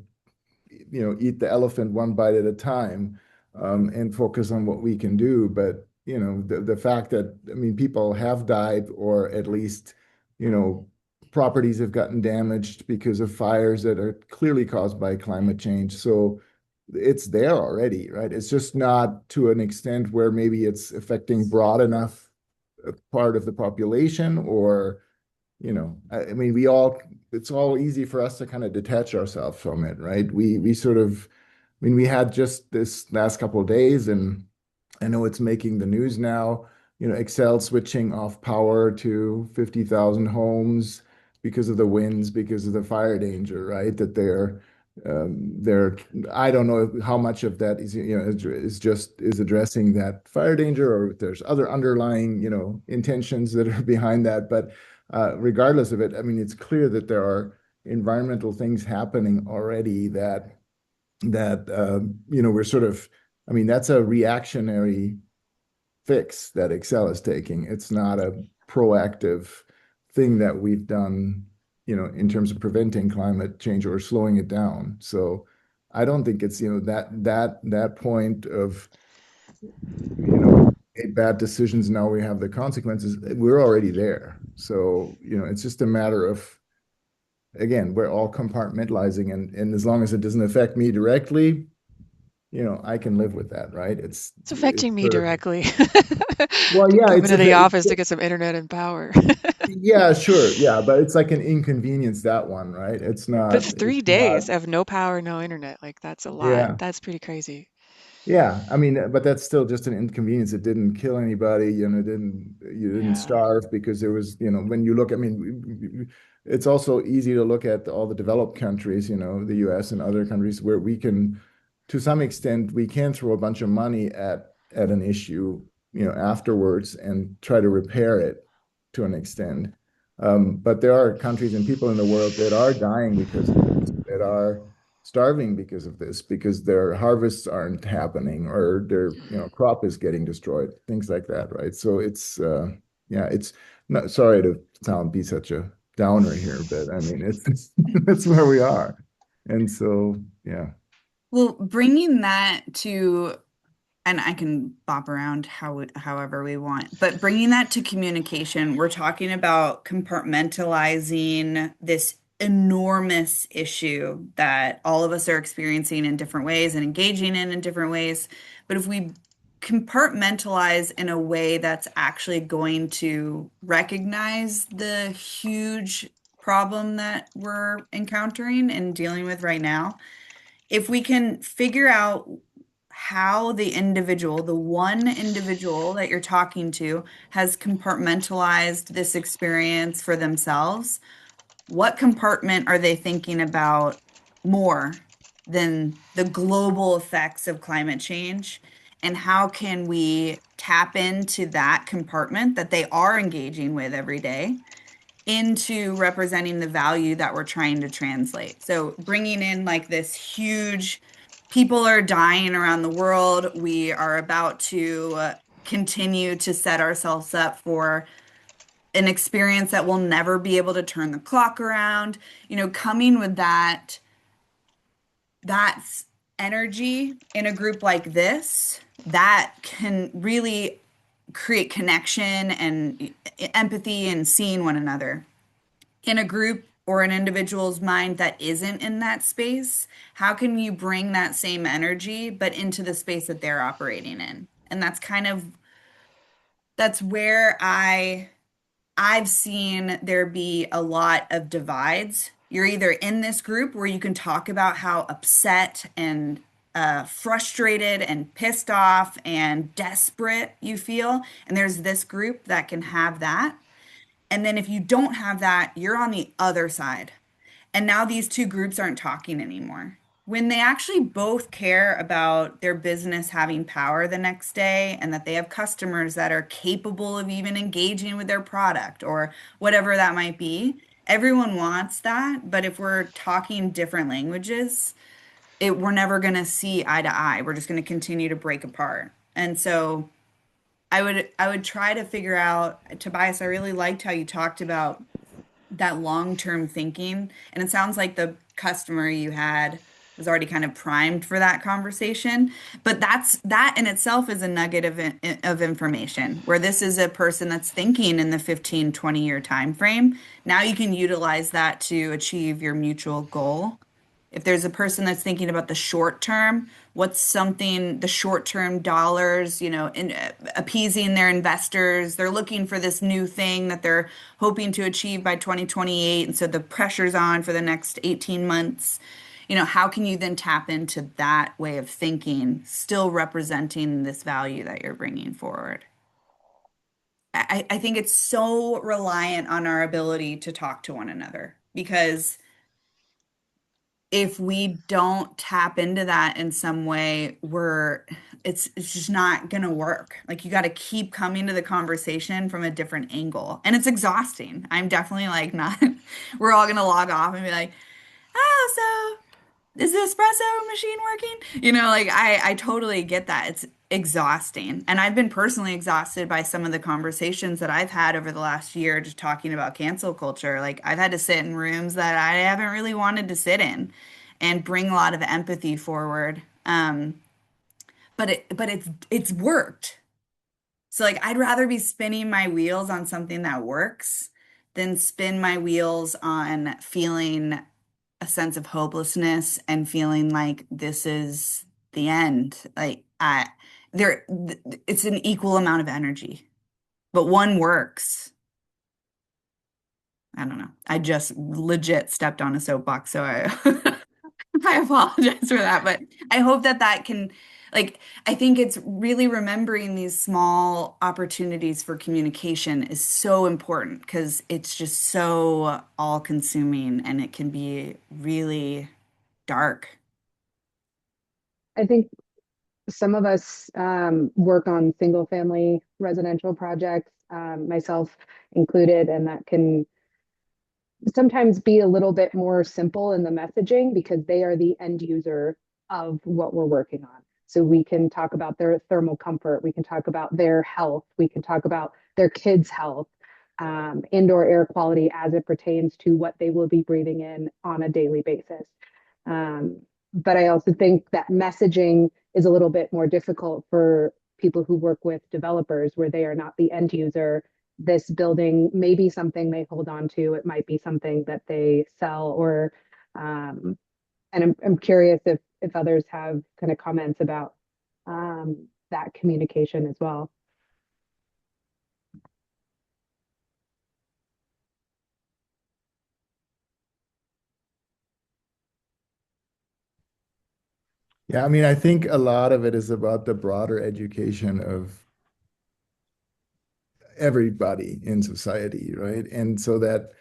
eat the elephant one bite at a time, and focus on what we can do. But the fact that, I mean, people have died, or at least properties have gotten damaged because of fires that are clearly caused by climate change. So it's there already, right? It's just not to an extent where maybe it's affecting broad enough part of the population, or I mean, it's all easy for us to kind of detach ourselves from it, right? We sort of, I mean, we had just this last couple of days, and I know it's making the news now, Excel switching off power to 50,000 homes because of the winds, because of the fire danger, right? That I don't know how much of that is addressing that fire danger, or if there's other underlying, intentions that are behind that. But regardless of it, I mean, it's clear that there are environmental things happening already that we're sort of, I mean, that's a reactionary fix that Excel is taking. It's not a proactive thing that we've done, in terms of preventing climate change or slowing it down. So I don't think it's, that point of, we made bad decisions, now we have the consequences. We're already there. So, it's just a matter of, again, we're all compartmentalizing, and as long as it doesn't affect me directly, I can live with that, right? It's affecting me sort of, directly. well, yeah, Come into the office to get some internet and power. yeah, sure. Yeah, but it's like an inconvenience, that one, right? But it's It's three not, days of no power, no internet. Like that's a lot. yeah. That's pretty crazy. Yeah, I mean, but that's still just an inconvenience. It didn't kill anybody, you didn't Yeah. starve because there was, when you look, I mean, it's also easy to look at all the developed countries, the US and other countries where we can, to some extent, we can throw a bunch of money at an issue, afterwards and try to repair it to an extent. But there are countries and people in the world that are dying because of this, that are starving because of this, because their harvests aren't happening or their crop is getting destroyed, things like that, right? So yeah, it's not, sorry to be such a downer here, but I mean it's that's where we are. And so yeah. Well, bringing that to, and I can bop around however we want, but bringing that to communication, we're talking about compartmentalizing this enormous issue that all of us are experiencing in different ways and engaging in different ways. But if we compartmentalize in a way that's actually going to recognize the huge problem that we're encountering and dealing with right now, if we can figure out how the individual, the one individual that you're talking to, has compartmentalized this experience for themselves, what compartment are they thinking about more than the global effects of climate change? And how can we tap into that compartment that they are engaging with every day into representing the value that we're trying to translate? So bringing in like this huge, people are dying around the world. We are about to continue to set ourselves up for an experience that we'll never be able to turn the clock around. Coming with that's energy in a group like this that can really create connection and empathy and seeing one another. In a group or an individual's mind that isn't in that space, how can you bring that same energy but into the space that they're operating in? And that's where I've seen there be a lot of divides. You're either in this group where you can talk about how upset and frustrated and pissed off and desperate you feel, and there's this group that can have that. And then if you don't have that, you're on the other side. And now these two groups aren't talking anymore. When they actually both care about their business having power the next day and that they have customers that are capable of even engaging with their product or whatever that might be, everyone wants that. But if we're talking different languages, we're never going to see eye to eye. We're just going to continue to break apart. And so I would try to figure out, Tobias, I really liked how you talked about that long-term thinking. And it sounds like the customer you had was already kind of primed for that conversation. But that in itself is a nugget of information where this is a person that's thinking in the 15, 20-year time frame. Now you can utilize that to achieve your mutual goal. If there's a person that's thinking about the short term, what's something, the short term dollars, appeasing their investors, they're looking for this new thing that they're hoping to achieve by 2028. And so the pressure's on for the next 18 months. How can you then tap into that way of thinking, still representing this value that you're bringing forward? I think it's so reliant on our ability to talk to one another because if we don't tap into that in some way, it's just not gonna work. Like you got to keep coming to the conversation from a different angle, and it's exhausting. I'm definitely like not. We're all gonna log off and be like, "Oh, so is the espresso machine working?" Like I totally get that. It's exhausting, and I've been personally exhausted by some of the conversations that I've had over the last year, just talking about cancel culture. Like I've had to sit in rooms that I haven't really wanted to sit in. and bring a lot of empathy forward. But it's worked. So like I'd rather be spinning my wheels on something that works than spin my wheels on feeling a sense of hopelessness and feeling like this is the end. Like I there it's an equal amount of energy, but one works. I don't know. I just legit stepped on a soapbox, so I I apologize for that, but I hope that that can, like, I think it's really remembering these small opportunities for communication is so important because it's just so all-consuming and it can be really dark. I think some of us work on single family residential projects, myself included, and that can sometimes be a little bit more simple in the messaging because they are the end user of what we're working on. So we can talk about their thermal comfort, we can talk about their health, we can talk about their kids' health, indoor air quality as it pertains to what they will be breathing in on a daily basis. But I also think that messaging is a little bit more difficult for people who work with developers where they are not the end user. This building may be something they hold on to. It might be something that they sell or, and I'm curious if others have kind of comments about that communication as well. Yeah, I mean, I think a lot of it is about the broader education of everybody in society, right? And so that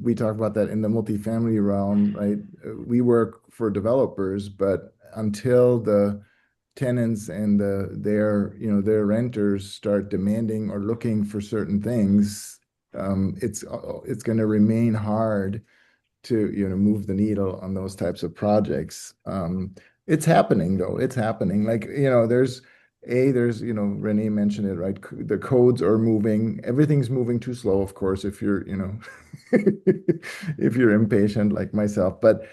we talk about that in the multifamily realm, right? We work for developers, but until the tenants and their renters start demanding or looking for certain things, it's going to remain hard to move the needle on those types of projects. It's happening though. It's happening. Like there's Renee mentioned it, right? The codes are moving. Everything's moving too slow, of course, if you're if you're impatient like myself. But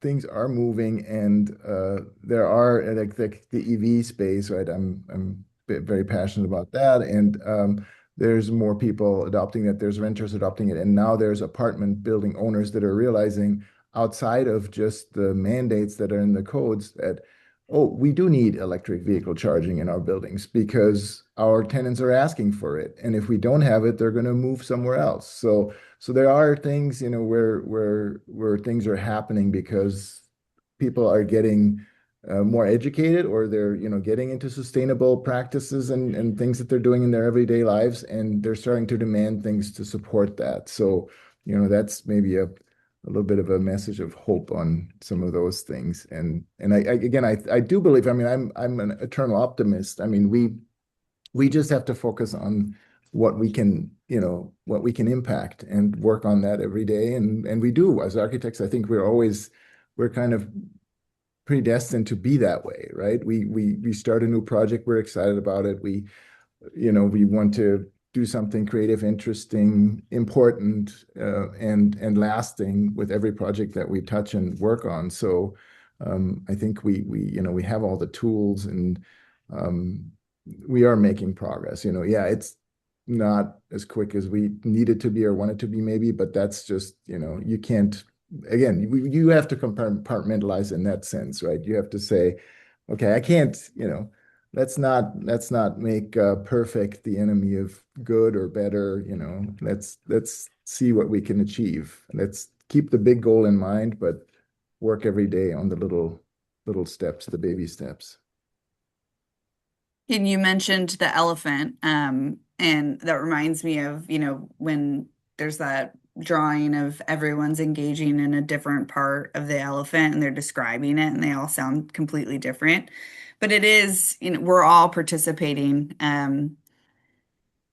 things are moving, and there are like the EV space, right? I'm very passionate about that, and there's more people adopting it, there's renters adopting it, and now there's apartment building owners that are realizing outside of just the mandates that are in the codes that, oh, we do need electric vehicle charging in our buildings because our tenants are asking for it. And if we don't have it, they're going to move somewhere else. So there are things, where things are happening because people are getting more educated, or they're getting into sustainable practices and things that they're doing in their everyday lives, and they're starting to demand things to support that. So that's maybe a little bit of a message of hope on some of those things. And I do believe, I mean, I'm an eternal optimist. I mean, we just have to focus on what we can impact and work on that every day, and we do as architects. I think we're kind of predestined to be that way, right? We start a new project, we're excited about it. We want to do something creative, interesting, important, and lasting with every project that we touch and work on. So I think we have all the tools, and um, we are making progress. Yeah, it's not as quick as we need it to be or want it to be, maybe, but that's just, you can't, again, you have to compartmentalize in that sense, right? You have to say, okay, I can't, let's not make perfect the enemy of good or better. Let's see what we can achieve. Let's keep the big goal in mind, but work every day on the little steps, the baby steps. And you mentioned the elephant, and that reminds me of, when there's that drawing of everyone's engaging in a different part of the elephant and they're describing it and they all sound completely different. But it is, we're all participating, and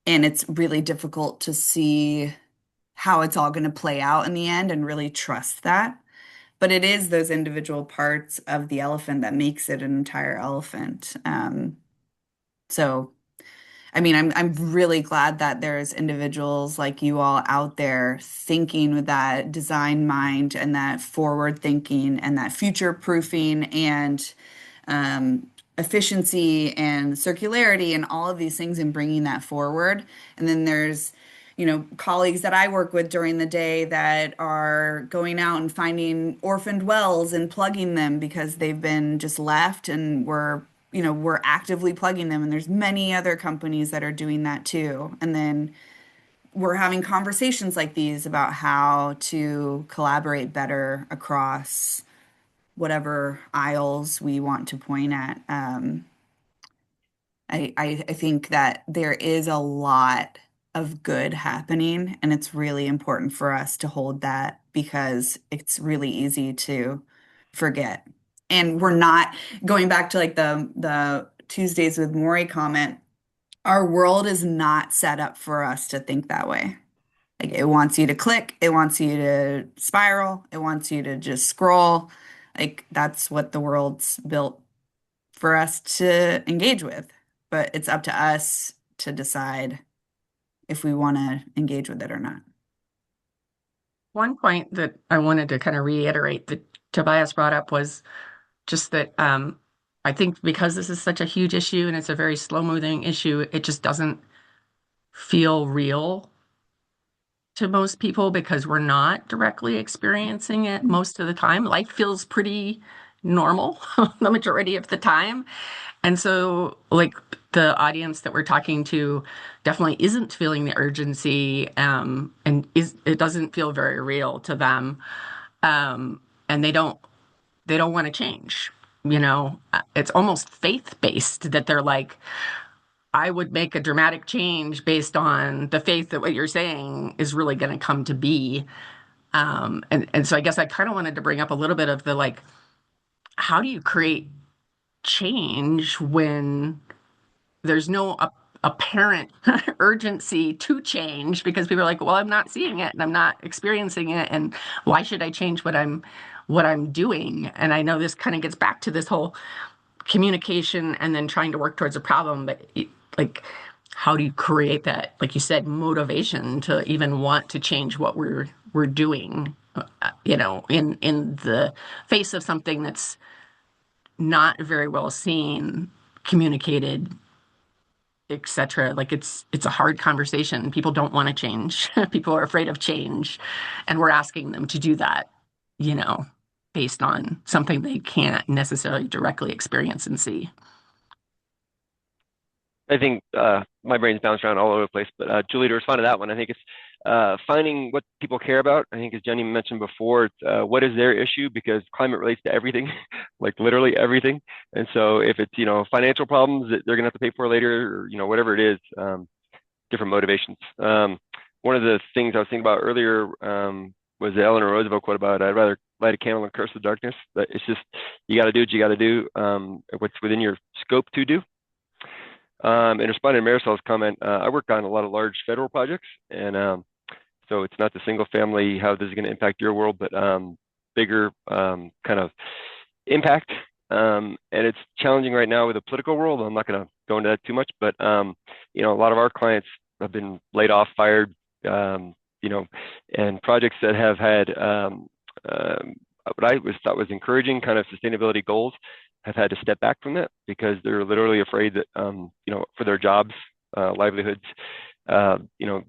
it's really difficult to see how it's all going to play out in the end and really trust that. But it is those individual parts of the elephant that makes it an entire elephant. So I mean, I'm really glad that there's individuals like you all out there thinking with that design mind and that forward thinking and that future proofing and um, efficiency and circularity and all of these things and bringing that forward. And then there's, colleagues that I work with during the day that are going out and finding orphaned wells and plugging them because they've been just left, and we're actively plugging them. And there's many other companies that are doing that too. And then we're having conversations like these about how to collaborate better across whatever aisles we want to point at. I think that there is a lot of good happening, and it's really important for us to hold that because it's really easy to forget. And we're not going back to like the Tuesdays with Maury comment. Our world is not set up for us to think that way. Like it wants you to click, it wants you to spiral, it wants you to just scroll. Like that's what the world's built for us to engage with. But it's up to us to decide if we want to engage with it or not. One point that I wanted to kind of reiterate that Tobias brought up was just that I think because this is such a huge issue and it's a very slow-moving issue, it just doesn't feel real to most people because we're not directly experiencing it most of the time. Life feels pretty normal the majority of the time. And so, like, the audience that we're talking to definitely isn't feeling the urgency, and it doesn't feel very real to them, and they don't want to change. It's almost faith-based that they're like, I would make a dramatic change based on the faith that what you're saying is really going to come to be. And so I guess I kind of wanted to bring up a little bit of the like, how do you create change when there's no apparent urgency to change because people are like, well, I'm not seeing it and I'm not experiencing it, and why should I change what I'm doing? And I know this kind of gets back to this whole communication and then trying to work towards a problem, but like, how do you create that, like you said, motivation to even want to change what we're doing, in the face of something that's not very well seen, communicated, etc. Like it's a hard conversation. People don't want to change. People are afraid of change, and we're asking them to do that, you know, based on something they can't necessarily directly experience and see. I think my brain's bounced around all over the place, but Julie, to respond to that one, I think it's finding what people care about. I think, as Jenny mentioned before, it's, what is their issue, because climate relates to everything, like literally everything. And so if it's financial problems that they're gonna have to pay for later, or whatever it is, different motivations. One of the things I was thinking about earlier was the Eleanor Roosevelt quote about, "I'd rather light a candle and curse the darkness." But it's just, you got to do what you got to do, what's within your scope to do. In responding to Marisol's comment, I work on a lot of large federal projects, and so it's not the single family, how this is going to impact your world, but bigger kind of impact. And it's challenging right now with the political world. I'm not going to go into that too much, but a lot of our clients have been laid off, fired, and projects that have had what I thought was encouraging kind of sustainability goals have had to step back from that because they're literally afraid that, for their jobs, livelihoods,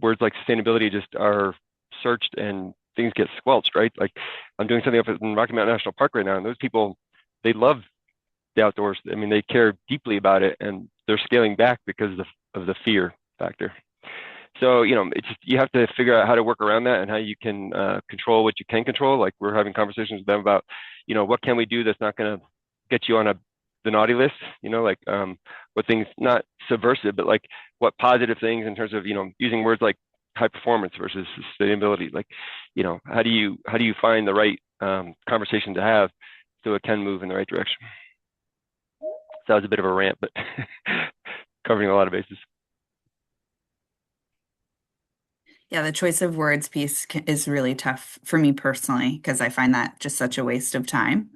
words like sustainability just are searched and things get squelched, right? Like, I'm doing something up in Rocky Mountain National Park right now, and those people, they love the outdoors. I mean, they care deeply about it, and they're scaling back because of the fear factor. So, it's just, you have to figure out how to work around that and how you can control what you can control. Like, we're having conversations with them about, what can we do that's not going to get you on the naughty list, what things, not subversive, but like what positive things in terms of, using words like high performance versus sustainability. Like, how do you find the right conversation to have so it can move in the right direction? So that was a bit of a rant, but covering a lot of bases. Yeah, the choice of words piece is really tough for me personally because I find that just such a waste of time.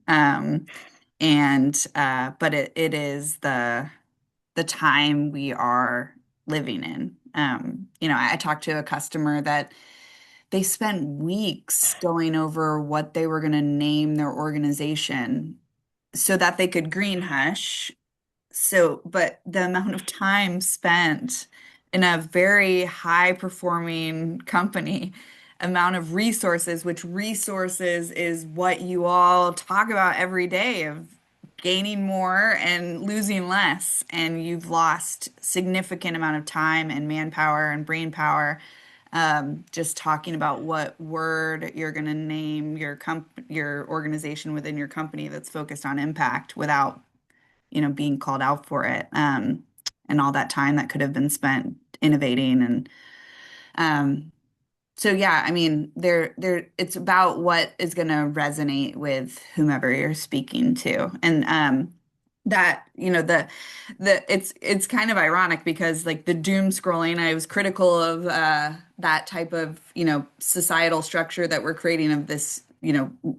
But it is the time we are living in. I talked to a customer that they spent weeks going over what they were going to name their organization so that they could green hush. So, but the amount of time spent in a very high performing company, amount of resources, which resources is what you all talk about every day of gaining more and losing less. And you've lost significant amount of time and manpower and brain power just talking about what word you're going to name your organization within your company that's focused on impact without being called out for it. And all that time that could have been spent innovating. And so, yeah, I mean, it's about what is going to resonate with whomever you're speaking to. And that, it's kind of ironic because like the doom scrolling, I was critical of that type of, societal structure that we're creating of this,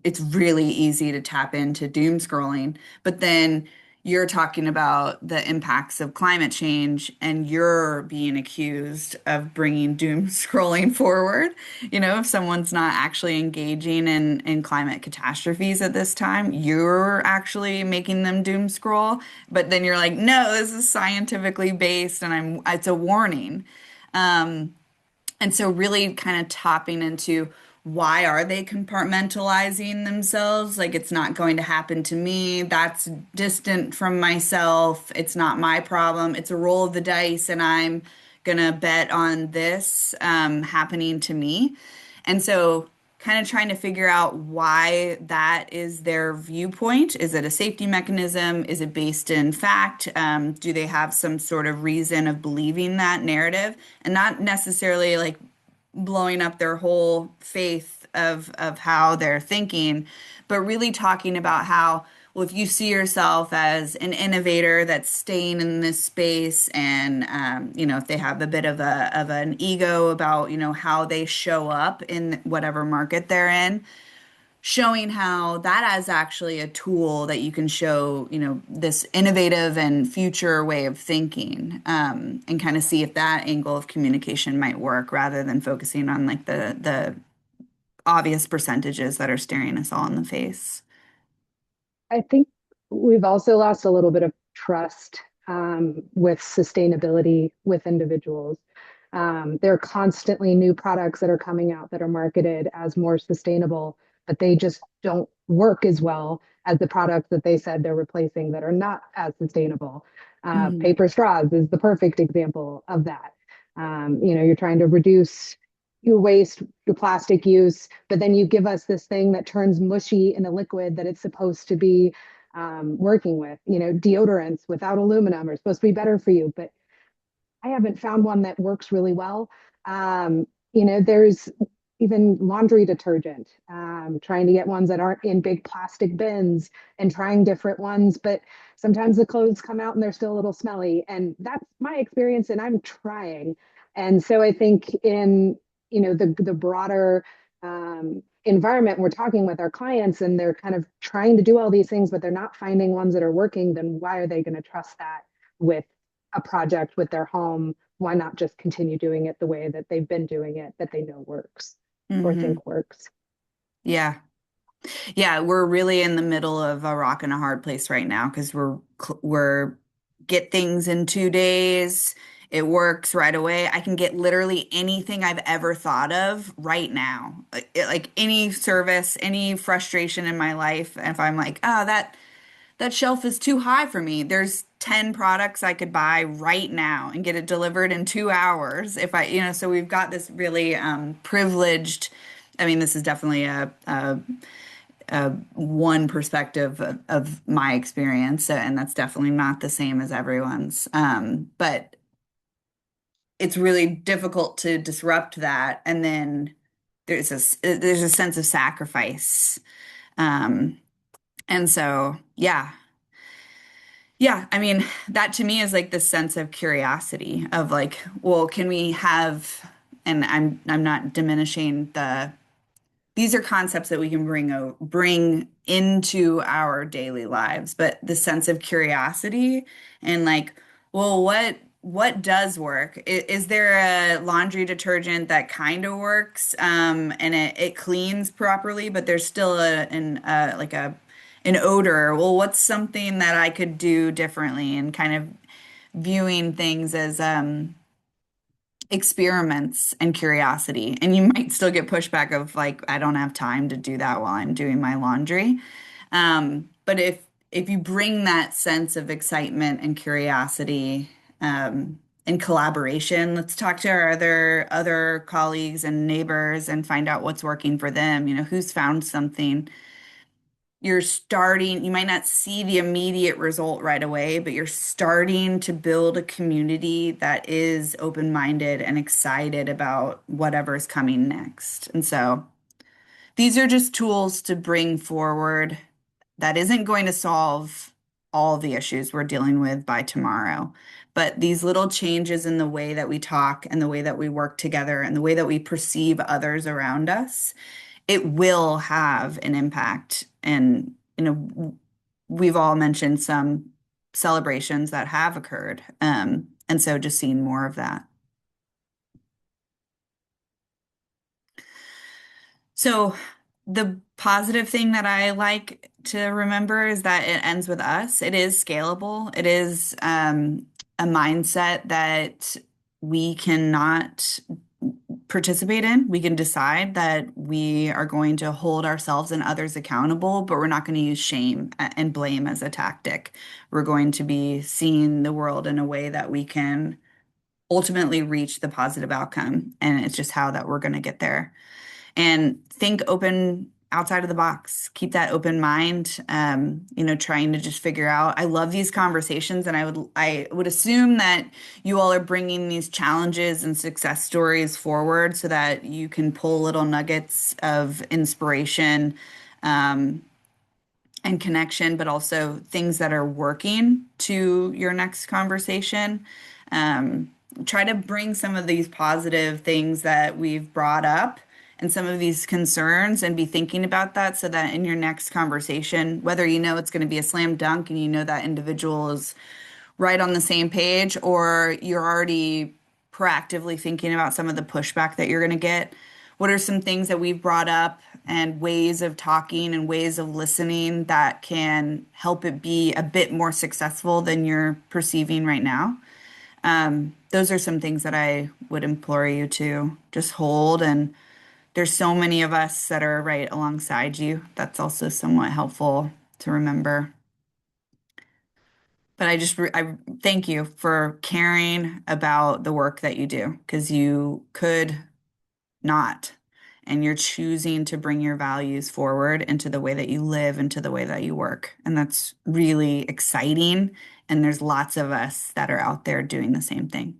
it's really easy to tap into doom scrolling. But then you're talking about the impacts of climate change and you're being accused of bringing doom scrolling forward. If someone's not actually engaging in climate catastrophes at this time, you're actually making them doom scroll. But then you're like, no, this is scientifically based and it's a warning. And so really kind of topping into why are they compartmentalizing themselves? Like it's not going to happen to me. That's distant from myself. It's not my problem. It's a roll of the dice, and I'm gonna bet on this happening to me. And so kind of trying to figure out why that is their viewpoint. Is it a safety mechanism? Is it based in fact? Do they have some sort of reason of believing that narrative? And not necessarily like blowing up their whole faith of how they're thinking, but really talking about how, well, if you see yourself as an innovator that's staying in this space and if they have a bit of an ego about how they show up in whatever market they're in, showing how that is actually a tool that you can show, this innovative and future way of thinking, and kind of see if that angle of communication might work rather than focusing on like the obvious percentages that are staring us all in the face. I think we've also lost a little bit of trust with sustainability with individuals. There are constantly new products that are coming out that are marketed as more sustainable, but they just don't work as well as the products that they said they're replacing that are not as sustainable. Mhm. Paper straws is the perfect example of that. You're trying to reduce your waste, your plastic use, but then you give us this thing that turns mushy in a liquid that it's supposed to be working with. Deodorants without aluminum are supposed to be better for you, but I haven't found one that works really well. There's even laundry detergent, trying to get ones that aren't in big plastic bins and trying different ones, but sometimes the clothes come out and they're still a little smelly. And that's my experience, and I'm trying. And so I think in, the broader environment, we're talking with our clients and they're kind of trying to do all these things, but they're not finding ones that are working, then why are they going to trust that with a project with their home? Why not just continue doing it the way that they've been doing it, that they know works or Hmm. think works? Yeah. Yeah, we're really in the middle of a rock and a hard place right now because we're get things in 2 days. It works right away. I can get literally anything I've ever thought of right now. Like any service, any frustration in my life. If I'm like, oh, that shelf is too high for me. There's 10 products I could buy right now and get it delivered in 2 hours. If so we've got this really privileged. I mean, this is definitely a one perspective of my experience, and that's definitely not the same as everyone's. But it's really difficult to disrupt that, and then there's a sense of sacrifice, um, and so yeah. I mean, that to me is like the sense of curiosity of like, well, can we have? And I'm not diminishing these are concepts that we can bring into our daily lives, but the sense of curiosity and like, well, what does work? Is there a laundry detergent that kind of works, and it cleans properly, but there's still an odor? Well, what's something that I could do differently, and kind of viewing things as experiments and curiosity. And you might still get pushback of like, I don't have time to do that while I'm doing my laundry. But if you bring that sense of excitement and curiosity, and collaboration, let's talk to our other colleagues and neighbors and find out what's working for them. You know, who's found something. You might not see the immediate result right away, but you're starting to build a community that is open-minded and excited about whatever's coming next. And so these are just tools to bring forward that isn't going to solve all the issues we're dealing with by tomorrow. But these little changes in the way that we talk and the way that we work together and the way that we perceive others around us, it will have an impact. And, we've all mentioned some celebrations that have occurred. And so just seeing more of that. So the positive thing that I like to remember is that it ends with us. It is scalable. It is a mindset that we cannot participate in. We can decide that we are going to hold ourselves and others accountable, but we're not going to use shame and blame as a tactic. We're going to be seeing the world in a way that we can ultimately reach the positive outcome. And it's just how that we're going to get there. And think open outside of the box. Keep that open mind. Trying to just figure out. I love these conversations, and I would assume that you all are bringing these challenges and success stories forward so that you can pull little nuggets of inspiration, and connection, but also things that are working to your next conversation. Um, Try to bring some of these positive things that we've brought up and some of these concerns and be thinking about that so that in your next conversation, whether you know it's going to be a slam dunk and you know that individual is right on the same page, or you're already proactively thinking about some of the pushback that you're going to get. What are some things that we've brought up and ways of talking and ways of listening that can help it be a bit more successful than you're perceiving right now? Those are some things that I would implore you to just hold. And there's so many of us that are right alongside you. That's also somewhat helpful to remember. But I thank you for caring about the work that you do, because you could not. And you're choosing to bring your values forward into the way that you live, into the way that you work. And that's really exciting. And there's lots of us that are out there doing the same thing.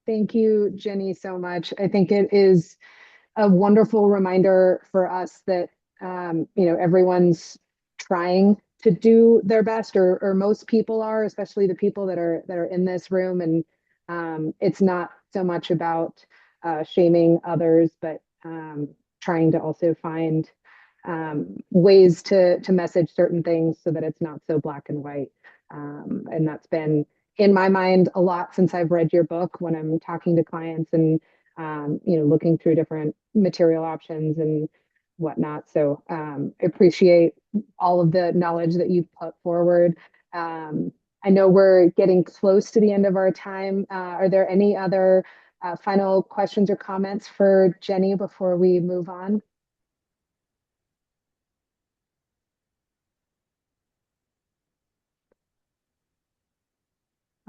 Thank you, Jenny, so much. I think it is a wonderful reminder for us that everyone's trying to do their best, or most people are, especially the people that are in this room. And it's not so much about shaming others, but trying to also find ways to message certain things so that it's not so black and white. And that's been in my mind a lot since I've read your book, when I'm talking to clients and looking through different material options and whatnot. So I appreciate all of the knowledge that you've put forward. I know we're getting close to the end of our time. Are there any other final questions or comments for Jenny before we move on?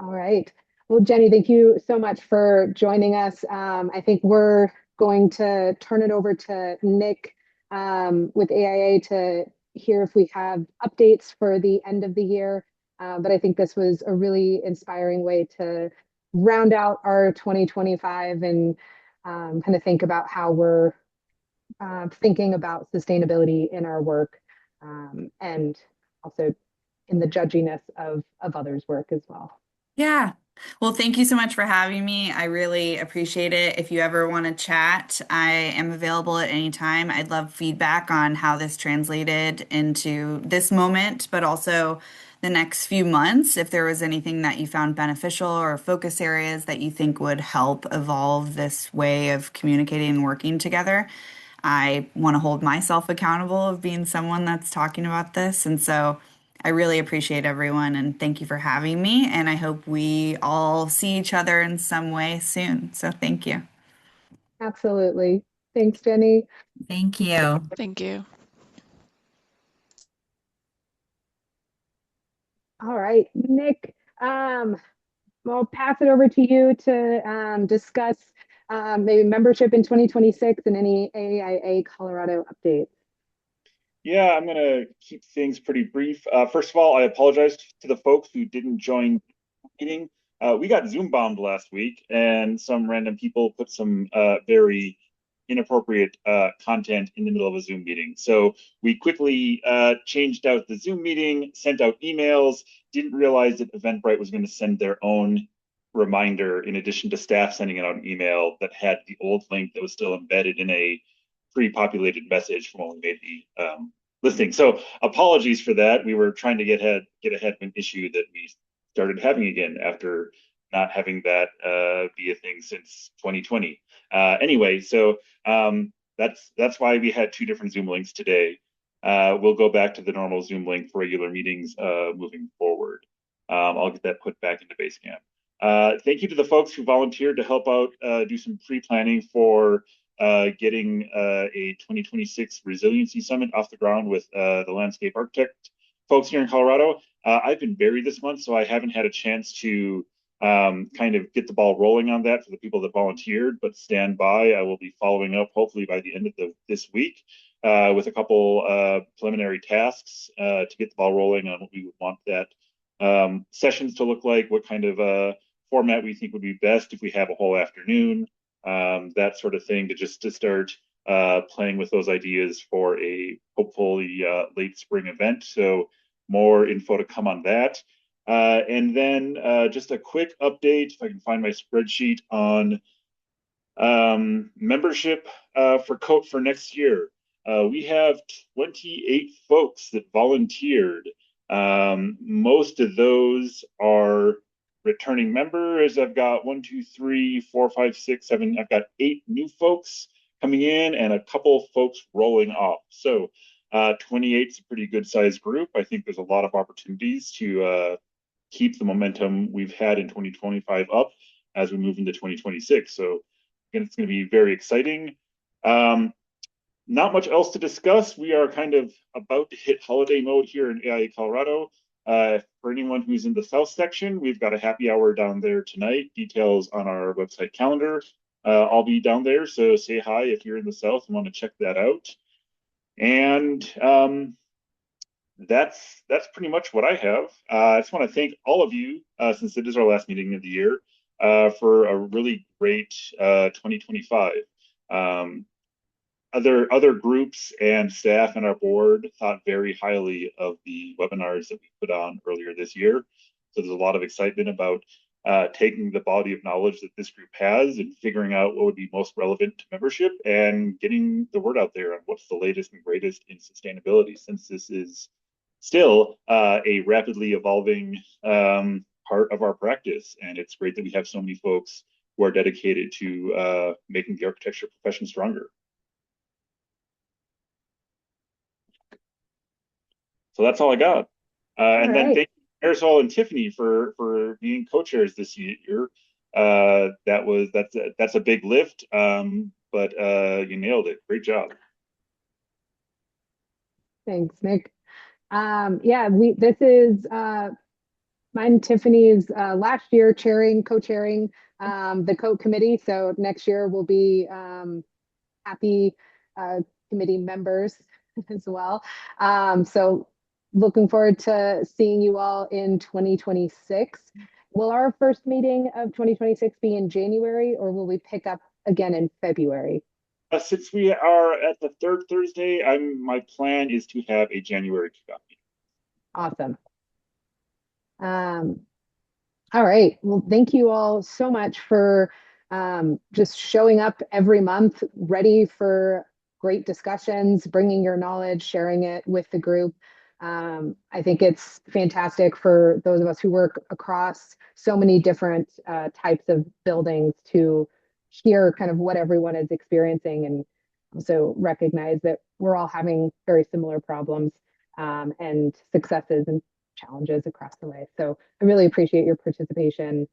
All right. Well, Jenny, thank you so much for joining us. I think we're going to turn it over to Nick with AIA to hear if we have updates for the end of the year. But I think this was a really inspiring way to round out our 2025 and kind of think about how we're thinking about sustainability in our work, and also in the judginess of others' work as well. Yeah. Well, thank you so much for having me. I really appreciate it. If you ever want to chat, I am available at any time. I'd love feedback on how this translated into this moment, but also the next few months, if there was anything that you found beneficial or focus areas that you think would help evolve this way of communicating and working together. I want to hold myself accountable of being someone that's talking about this. And so I really appreciate everyone and thank you for having me. And I hope we all see each other in some way soon. So thank you. Absolutely. Thanks, Jenny. Thank you. Thank you. All right, Nick, I'll pass it over to you to discuss maybe membership in 2026 and any AIA Colorado updates. Yeah, I'm going to keep things pretty brief. First of all, I apologize to the folks who didn't join the meeting. We got Zoom bombed last week, and some random people put some very inappropriate content in the middle of a Zoom meeting. So we quickly changed out the Zoom meeting, sent out emails, didn't realize that Eventbrite was going to send their own reminder in addition to staff sending out an email that had the old link that was still embedded in a pre-populated message from when we made the listing. So apologies for that. We were trying to get ahead of an issue that we started having again after not having that be a thing since 2020. Anyway, so that's why we had two different Zoom links today. We'll go back to the normal Zoom link for regular meetings moving forward. I'll get that put back into Basecamp. Thank you to the folks who volunteered to help out do some pre-planning for getting a 2026 resiliency summit off the ground with the landscape architect folks here in Colorado. I've been buried this month, so I haven't had a chance to kind of get the ball rolling on that for the people that volunteered, but stand by. I will be following up hopefully by the end of this week with a couple preliminary tasks to get the ball rolling on what we would want that sessions to look like, what kind of format we think would be best if we have a whole afternoon, that sort of thing, to start playing with those ideas for a hopefully late spring event. So more info to come on that. And then just a quick update, if I can find my spreadsheet, on membership for COAT for next year. We have 28 folks that volunteered. Most of those are returning members. I've got 1, 2, 3, 4, 5, 6, 7. I've got 8 new folks coming in and a couple folks rolling off. So 28 is a pretty good sized group. I think there's a lot of opportunities to keep the momentum we've had in 2025 up as we move into 2026. So again, it's going to be very exciting. Not much else to discuss. We are kind of about to hit holiday mode here in AIA Colorado. For anyone who's in the South section, we've got a happy hour down there tonight. Details on our website calendar. I'll be down there, so say hi if you're in the South and want to check that out. And that's pretty much what I have. I just want to thank all of you, since it is our last meeting of the year, for a really great 2025. Other groups and staff and our board thought very highly of the webinars that we put on earlier this year. So there's a lot of excitement about taking the body of knowledge that this group has and figuring out what would be most relevant to membership and getting the word out there on what's the latest and greatest in sustainability, since this is still a rapidly evolving part of our practice. And it's great that we have so many folks who are dedicated to making the architecture profession stronger. So that's all I got. And then thank you, Marisol and Tiffany, for being co-chairs this year. That's a big lift, but you nailed it. Great job. Thanks, Nick. Yeah, this is mine and Tiffany's last year co-chairing the COAT committee. So next year we'll be happy committee members as well. So looking forward to seeing you all in 2026. Will our first meeting of 2026 be in January, or will we pick up again in February? Since we are at the third Thursday, my plan is to have a January kickoff meeting. Awesome. All right. Well, thank you all so much for just showing up every month, ready for great discussions, bringing your knowledge, sharing it with the group. I think it's fantastic for those of us who work across so many different types of buildings to hear kind of what everyone is experiencing and also recognize that we're all having very similar problems and successes and challenges across the way. So I really appreciate your participation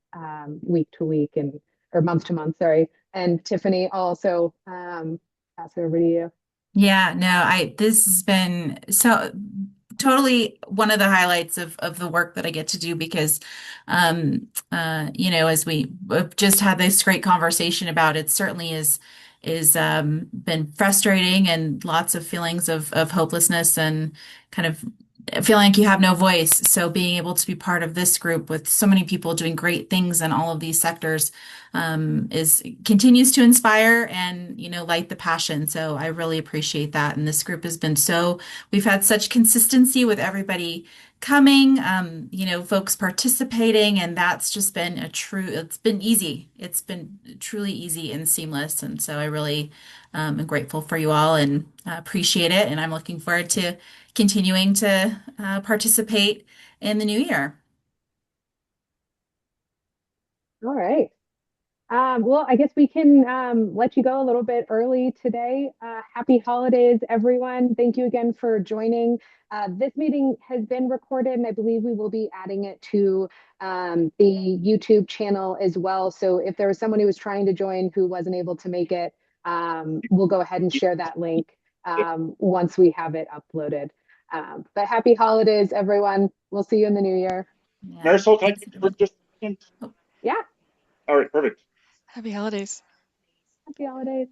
week to week or month to month, sorry. And Tiffany, I'll also pass it over to you. Yeah, no, this has been so totally one of the highlights of the work that I get to do because as we just had this great conversation about it certainly is been frustrating and lots of feelings of hopelessness and kind of feeling like you have no voice. So being able to be part of this group with so many people doing great things in all of these sectors is continues to inspire and light the passion. So I really appreciate that. And this group has been we've had such consistency with everybody coming, folks participating, and that's just been it's been easy. It's been truly easy and seamless. And so I really am grateful for you all and appreciate it. And I'm looking forward to continuing to participate in the new year. All right. Well, I guess we can let you go a little bit early today. Happy holidays, everyone. Thank you again for joining. This meeting has been recorded, and I believe we will be adding it to the YouTube channel as well. So if there was someone who was trying to join who wasn't able to make it, we'll go ahead and share that link once we have it uploaded. But happy holidays, everyone. We'll see you in the new year. Yeah. Marisol, can I take you for just a second? Yeah. All right, perfect. Happy holidays. Happy holidays.